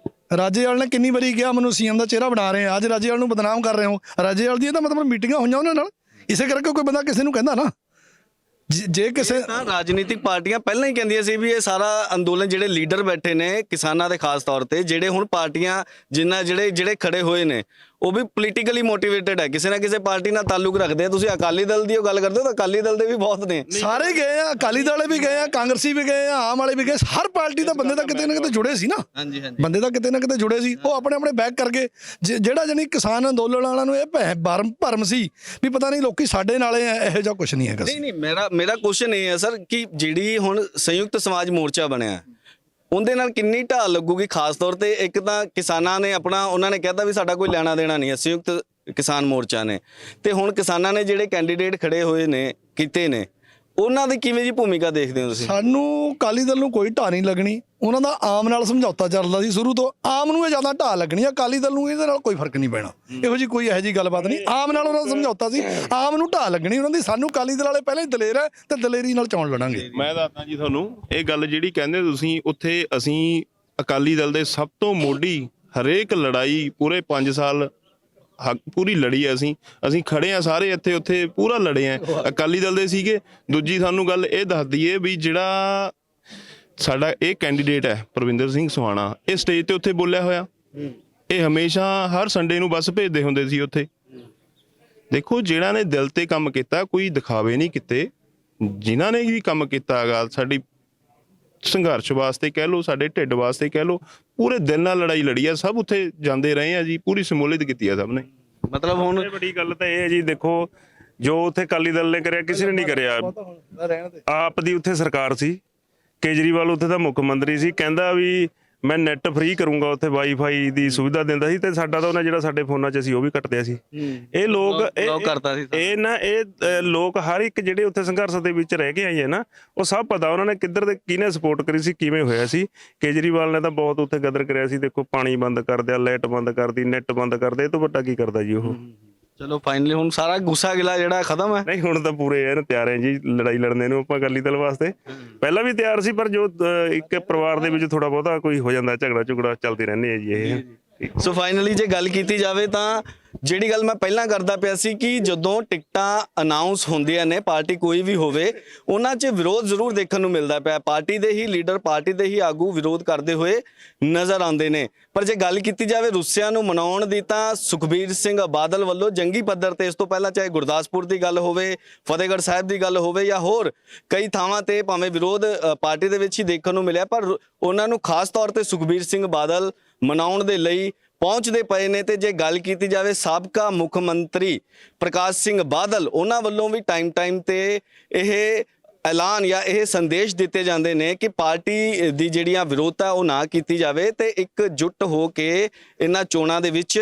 ਰਾਜੇਵਾਲ ਨੇ ਕਿੰਨੀ ਵਾਰੀ ਕਿਹਾ ਮੈਨੂੰ CM ਦਾ ਚਿਹਰਾ ਬਣਾ ਰਹੇ ਆ, ਅੱਜ ਰਾਜੇਵਾਲ ਨੂੰ ਬਦਨਾਮ ਕਰ ਰਹੇ ਹੋ। ਰਾਜੇਵਾਲ ਦੀ ਇਹਦਾ ਮਤਲਬ ਮੀਟਿੰਗਾਂ ਹੋਈਆਂ ਉਹਨਾਂ ਨਾਲ, ਇਸੇ ਕਰਕੇ ਕੋਈ ਬੰਦਾ ਕਿਸੇ ਨੂੰ ਕਹਿੰਦਾ ਨਾ ਜੇ ਕਿਸੇ ਤਾਂ ਰਾਜਨੀਤਿਕ ਪਾਰਟੀਆਂ ਪਹਿਲਾਂ ਹੀ ਕਹਿੰਦੀਆਂ ਸੀ ਵੀ ਇਹ ਸਾਰਾ ਅੰਦੋਲਨ ਜਿਹੜੇ ਲੀਡਰ ਬੈਠੇ ਨੇ ਕਿਸਾਨਾਂ ਦੇ ਖਾਸ ਤੌਰ ਤੇ, ਜਿਹੜੇ ਹੁਣ ਪਾਰਟੀਆਂ ਜਿਹੜੇ ਖੜੇ ਹੋਏ ਨੇ ਉਹ ਵੀ ਪੋਲੀਟੀਕਲੀ ਮੋਟੀਵੇਟਡ ਹੈ, ਕਿਸੇ ਨਾ ਕਿਸੇ ਪਾਰਟੀ ਨਾਲ ਤਾਲੁਕ ਰੱਖਦੇ ਆ। ਤੁਸੀਂ ਅਕਾਲੀ ਦਲ ਦੀ ਉਹ ਗੱਲ ਕਰਦੇ ਹੋ ਤਾਂ ਅਕਾਲੀ ਦਲ ਦੇ ਵੀ ਬਹੁਤ ਨੇ। ਸਾਰੇ ਗਏ ਆ, ਅਕਾਲੀ ਦਲ ਵਾਲੇ ਵੀ ਗਏ ਆ, ਕਾਂਗਰਸੀ ਵੀ ਗਏ ਆ, ਆਮ ਵਾਲੇ ਵੀ ਗਏ। ਹਰ ਪਾਰਟੀ ਦਾ ਬੰਦੇ ਤਾਂ ਕਿਤੇ ਨਾ ਕਿਤੇ ਜੁੜੇ ਸੀ ਨਾ। ਹਾਂਜੀ ਹਾਂਜੀ। ਬੰਦੇ ਤਾਂ ਕਿਤੇ ਨਾ ਕਿਤੇ ਜੁੜੇ ਸੀ, ਉਹ ਆਪਣੇ ਆਪਣੇ ਬੈਕ ਕਰਕੇ ਜਿਹੜਾ ਜਾਨੀ ਕਿਸਾਨ ਅੰਦੋਲਨ ਵਾਲਿਆਂ ਨੂੰ ਇਹ ਭਰਮ ਸੀ ਵੀ ਪਤਾ ਨਹੀਂ ਲੋਕੀ ਸਾਡੇ ਨਾਲੇ ਆ, ਇਹੋ ਜਿਹਾ ਕੁਝ ਨਹੀਂ ਹੈਗਾ। ਨਹੀਂ ਮੇਰਾ ਕੁਐਸਚਨ ਇਹ ਹੈ ਸਰ ਕਿ ਜਿਹੜੀ ਹੁਣ ਸੰਯੁਕਤ ਸਮਾਜ ਮੋਰਚਾ ਬਣਿਆ ਉਹਦੇ ਨਾਲ ਕਿੰਨੀ ਢਾਲ ਲੱਗੂਗੀ? ਖਾਸ ਤੌਰ ਤੇ ਇੱਕ ਤਾਂ ਕਿਸਾਨਾਂ ਨੇ ਆਪਣਾ ਉਹਨਾਂ ਨੇ ਕਹਿਤਾ ਵੀ ਸਾਡਾ ਕੋਈ ਲੈਣਾ ਦੇਣਾ ਨਹੀਂ ਹੈ ਸੰਯੁਕਤ ਕਿਸਾਨ ਮੋਰਚਾ ਨੇ, ਤੇ ਹੁਣ ਕਿਸਾਨਾਂ ਨੇ ਜਿਹੜੇ ਕੈਂਡੀਡੇਟ ਖੜੇ ਹੋਏ ਨੇ ਕੀਤੇ ਨੇ ਉਹਨਾਂ ਦੀ ਕਿਵੇਂ ਜੀ ਭੂਮਿਕਾ ਦੇਖਦੇ ਹੋ ਤੁਸੀਂ? ਸਾਨੂੰ ਅਕਾਲੀ ਦਲ ਨੂੰ ਕੋਈ ਢਾਹ ਨਹੀਂ ਲੱਗਣੀ, ਉਹਨਾਂ ਦਾ ਆਮ ਨਾਲ ਸਮਝੌਤਾ ਚੱਲਦਾ ਸੀ ਸ਼ੁਰੂ ਤੋਂ। ਆਮ ਨੂੰ ਇਹ ਜ਼ਿਆਦਾ ਢਾਹ ਲੱਗਣੀ, ਅਕਾਲੀ ਦਲ ਨੂੰ ਇਹਦੇ ਨਾਲ ਕੋਈ ਫਰਕ ਨਹੀਂ ਪੈਣਾ। ਇਹੋ ਜੀ ਕੋਈ ਇਹੋ ਜੀ ਗੱਲਬਾਤ ਨਹੀਂ। ਆਮ ਨਾਲ ਉਹਨਾਂ ਦਾ ਸਮਝੌਤਾ ਸੀ, ਆਮ ਨੂੰ ਢਾਹ ਲੱਗਣੀ ਉਹਨਾਂ ਦੀ। ਸਾਨੂੰ ਅਕਾਲੀ ਦਲ ਵਾਲੇ ਪਹਿਲਾਂ ਹੀ ਦਲੇਰ ਹੈ ਤੇ ਦਲੇਰੀ ਨਾਲ ਚੋਣ ਲੜਾਂਗੇ। ਮੈਂ ਦੱਸਦਾ ਜੀ ਤੁਹਾਨੂੰ ਇਹ ਗੱਲ ਜਿਹੜੀ ਕਹਿੰਦੇ ਤੁਸੀਂ, ਉੱਥੇ ਅਸੀਂ ਅਕਾਲੀ ਦਲ ਦੇ ਸਭ ਤੋਂ ਮੋਢੀ ਹਰੇਕ ਲੜਾਈ ਪੂਰੇ 5 ਸਾਲ ਪੂਰੀ ਲੜੀ ਆ। ਅਸੀਂ ਖੜੇ ਆ ਸਾਰੇ ਇੱਥੇ ਉੱਥੇ ਪੂਰਾ ਲੜੇ ਆ, ਅਕਾਲੀ ਦਲ ਦੇ ਸੀਗੇ। ਦੂਜੀ ਸਾਨੂੰ ਗੱਲ ਇਹ ਦੱਸ ਦਈਏ ਵੀ ਜਿਹੜਾ ਸਾਡਾ ਇਹ ਕੈਂਡੀਡੇਟ ਹੈ ਪਰਵਿੰਦਰ ਸਿੰਘ ਸੁਹਾਣਾ, ਇਹ ਸਟੇਜ ਤੇ ਉੱਥੇ ਬੋਲਿਆ ਹੋਇਆ, ਇਹ ਹਮੇਸ਼ਾ ਹਰ ਸੰਡੇ ਨੂੰ ਬੱਸ ਭੇਜਦੇ ਹੁੰਦੇ ਸੀ ਉੱਥੇ। ਦੇਖੋ ਜਿਹੜਾ ਨੇ ਦਿਲ ਤੇ ਕੰਮ ਕੀਤਾ, ਕੋਈ ਦਿਖਾਵੇ ਨਹੀਂ ਕੀਤੇ। ਜਿਨ੍ਹਾਂ ਨੇ ਵੀ ਕੰਮ ਕੀਤਾ ਹੈਗਾ ਸਾਡੀ ਸੰਘਰਸ਼ ਵਾਸਤੇ ਕਹਿ ਲਓ, ਸਾਡੇ ਢਿੱਡ ਵਾਸਤੇ ਕਹਿ ਲਓ, ਪੂਰੇ ਦਿਲ ਨਾਲ ਲੜਾਈ ਲੜੀ ਆ। ਸਭ ਉੱਥੇ ਜਾਂਦੇ ਰਹੇ ਆ ਜੀ, ਪੂਰੀ ਸਮੂਲਿਤ ਕੀਤੀ ਆ ਸਭ ਨੇ। ਮਤਲਬ ਹੁਣ ਵੱਡੀ ਗੱਲ ਤਾਂ ਇਹ ਹੈ ਜੀ, ਦੇਖੋ ਜੋ ਉੱਥੇ ਅਕਾਲੀ ਦਲ ਨੇ ਕਰਿਆ ਕਿਸੇ ਨੇ ਨਹੀਂ ਕਰਿਆ। ਆਪ ਦੀ ਉੱਥੇ ਸਰਕਾਰ ਸੀ, ਕੇਜਰੀਵਾਲ ਉੱਥੇ ਦਾ ਮੁੱਖ ਮੰਤਰੀ ਸੀ, ਕਹਿੰਦਾ ਵੀ ਮੈਂ ਨੈਟ ਫ੍ਰੀ ਕਰੂੰਗਾ, ਉੱਥੇ ਵਾਈਫਾਈ ਦੀ ਸੁਵਿਧਾ ਦਿੰਦਾ ਸੀ, ਤੇ ਸਾਡਾ ਤਾਂ ਉਹਨਾਂ ਜਿਹੜਾ ਸਾਡੇ ਫੋਨਾਂ 'ਚ ਅਸੀਂ ਉਹ ਵੀ ਕੱਟਦਿਆ ਸੀ। ਇਹ ਲੋਕ ਇਹ ਲੋਕ ਹਰ ਇੱਕ ਜਿਹੜੇ ਉੱਥੇ ਸੰਘਰਸ਼ ਦੇ ਵਿੱਚ ਰਹਿ ਕੇ ਆਏ ਨਾ, ਉਹ ਸਭ ਪਤਾ ਉਹਨਾਂ ਨੇ ਕਿੱਧਰ ਦੇ ਕਿਹਨੇ ਸਪੋਰਟ ਕਰੀ ਸੀ, ਕਿਵੇਂ ਹੋਇਆ ਸੀ। ਕੇਜਰੀਵਾਲ ਨੇ ਤਾਂ ਬਹੁਤ ਉੱਥੇ ਗਦਰ ਕਰਿਆ ਸੀ। ਦੇਖੋ ਪਾਣੀ ਬੰਦ ਕਰ ਦਿਆ, ਲਾਈਟ ਬੰਦ ਕਰਦੀ, ਨੈਟ ਬੰਦ ਕਰਦੇ, ਇਹ ਤੋਂ ਵੱਡਾ ਕੀ ਕਰਦਾ ਜੀ ਉਹ। ਚਲੋ ਫਾਈਨਲੀ ਹੁਣ ਸਾਰਾ ਗੁੱਸਾ ਗਿਲਾ ਜਿਹੜਾ ਖਤਮ ਹੈ। ਨਹੀਂ ਹੁਣ ਤਾਂ ਪੂਰੇ ਐਨ ਤਿਆਰ ਹੈ ਜੀ ਲੜਾਈ ਲੜਨੇ ਨੂੰ ਆਪਾਂ ਅਕਾਲੀ ਦਲ ਵਾਸਤੇ। ਪਹਿਲਾਂ ਵੀ ਤਿਆਰ ਸੀ, ਪਰ ਜੋ ਇੱਕ ਪਰਿਵਾਰ ਦੇ ਵਿੱਚ ਥੋੜਾ ਬਹੁਤਾ ਕੋਈ ਹੋ ਜਾਂਦਾ ਝਗੜਾ ਚੱਲਦੇ ਰਹਿੰਦੇ ਆ ਜੀ ਇਹ। ਸੋ ਫਾਈਨਲੀ ਜੇ ਗੱਲ ਕੀਤੀ ਜਾਵੇ ਤਾਂ ਜਿਹੜੀ ਗੱਲ ਮੈਂ ਪਹਿਲਾਂ ਕਰਦਾ ਪਿਆ ਸੀ ਕਿ ਜਦੋਂ ਟਿਕਟਾਂ ਅਨਾਉਂਸ ਹੁੰਦੀਆਂ ਨੇ, ਪਾਰਟੀ ਕੋਈ ਵੀ ਹੋਵੇ, ਉਹਨਾਂ 'ਚ ਵਿਰੋਧ ਜ਼ਰੂਰ ਦੇਖਣ ਨੂੰ ਮਿਲਦਾ ਪਿਆ। ਪਾਰਟੀ ਦੇ ਹੀ ਲੀਡਰ, ਪਾਰਟੀ ਦੇ ਹੀ ਆਗੂ ਵਿਰੋਧ ਕਰਦੇ ਹੋਏ ਨਜ਼ਰ ਆਉਂਦੇ ਨੇ। ਪਰ ਜੇ ਗੱਲ ਕੀਤੀ ਜਾਵੇ ਰੁੱਸਿਆਂ ਨੂੰ ਮਨਾਉਣ ਦੀ, ਤਾਂ ਸੁਖਬੀਰ ਸਿੰਘ ਬਾਦਲ ਵੱਲੋਂ ਜੰਗੀ ਪੱਧਰ ਤੇ, ਇਸ ਤੋਂ ਪਹਿਲਾਂ ਚਾਹੇ ਗੁਰਦਾਸਪੁਰ ਦੀ ਗੱਲ ਹੋਵੇ, ਫਤਿਹਗੜ੍ਹ ਸਾਹਿਬ ਦੀ ਗੱਲ ਹੋਵੇ, ਜਾਂ ਹੋਰ ਕਈ ਥਾਵਾਂ ਤੇ ਭਾਵੇਂ ਵਿਰੋਧ ਪਾਰਟੀ ਦੇ ਵਿੱਚ ਹੀ ਦੇਖਣ ਨੂੰ ਮਿਲਿਆ, ਪਰ ਉਹਨਾਂ ਨੂੰ ਖਾਸ ਤੌਰ ਤੇ ਸੁਖਬੀਰ ਸਿੰਘ ਬਾਦਲ ਮਨਾਉਣ ਦੇ ਲਈ ਪਹੁੰਚਦੇ ਪਏ ਨੇ। ਤੇ ਜੇ ਗੱਲ ਕੀਤੀ ਜਾਵੇ ਸਾਬਕਾ ਮੁੱਖ ਮੰਤਰੀ ਪ੍ਰਕਾਸ਼ ਸਿੰਘ ਬਾਦਲ, ਉਹਨਾਂ ਵੱਲੋਂ ਵੀ ਟਾਈਮ ਤੇ ਇਹ ਐਲਾਨ ਜਾਂ ਇਹ ਸੰਦੇਸ਼ ਦਿੱਤੇ ਜਾਂਦੇ ਨੇ ਕਿ ਪਾਰਟੀ ਦੀ ਜਿਹੜੀਆਂ ਵਿਰੋਧਤਾ ਉਹ ਨਾ ਕੀਤੀ ਜਾਵੇ ਤੇ ਇਕਜੁੱਟ ਹੋ ਕੇ ਇਹਨਾਂ ਚੋਣਾਂ ਦੇ ਵਿੱਚ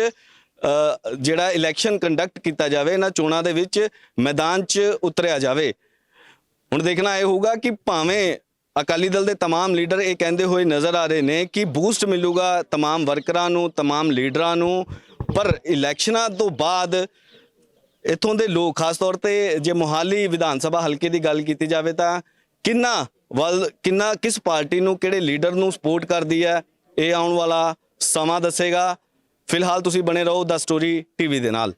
ਜਿਹੜਾ ਇਲੈਕਸ਼ਨ ਕੰਡਕਟ ਕੀਤਾ ਜਾਵੇ, ਇਹਨਾਂ ਚੋਣਾਂ ਦੇ ਵਿੱਚ ਮੈਦਾਨ 'ਚ ਉਤਰਿਆ ਜਾਵੇ। ਹੁਣ ਦੇਖਣਾ ਇਹ ਹੋਊਗਾ ਕਿ ਭਾਵੇਂ ਅਕਾਲੀ ਦਲ ਦੇ तमाम ਲੀਡਰ ਇਹ ਕਹਿੰਦੇ ਹੋਏ ਨਜ਼ਰ ਆ ਰਹੇ ਨੇ ਕਿ ਬੂਸਟ ਮਿਲੂਗਾ तमाम ਵਰਕਰਾਂ ਨੂੰ, तमाम ਲੀਡਰਾਂ ਨੂੰ, ਪਰ ਇਲੈਕਸ਼ਨਾਂ ਤੋਂ ਬਾਅਦ ਇੱਥੋਂ ਦੇ ਲੋਕ, ਖਾਸ ਤੌਰ ਤੇ ਜੇ ਮੋਹਾਲੀ ਵਿਧਾਨ ਸਭਾ ਹਲਕੇ ਦੀ ਗੱਲ ਕੀਤੀ ਜਾਵੇ ਤਾਂ ਕਿੰਨਾ ਕਿਸ ਪਾਰਟੀ ਨੂੰ, ਕਿਹੜੇ ਲੀਡਰ ਨੂੰ ਸਪੋਰਟ ਕਰਦੀ ਹੈ, ਇਹ ਆਉਣ ਵਾਲਾ ਸਮਾਂ ਦੱਸੇਗਾ। ਫਿਲਹਾਲ ਤੁਸੀਂ ਬਣੇ ਰਹੋ ਦਾ ਸਟੋਰੀ ਟੀਵੀ ਦੇ ਨਾਲ।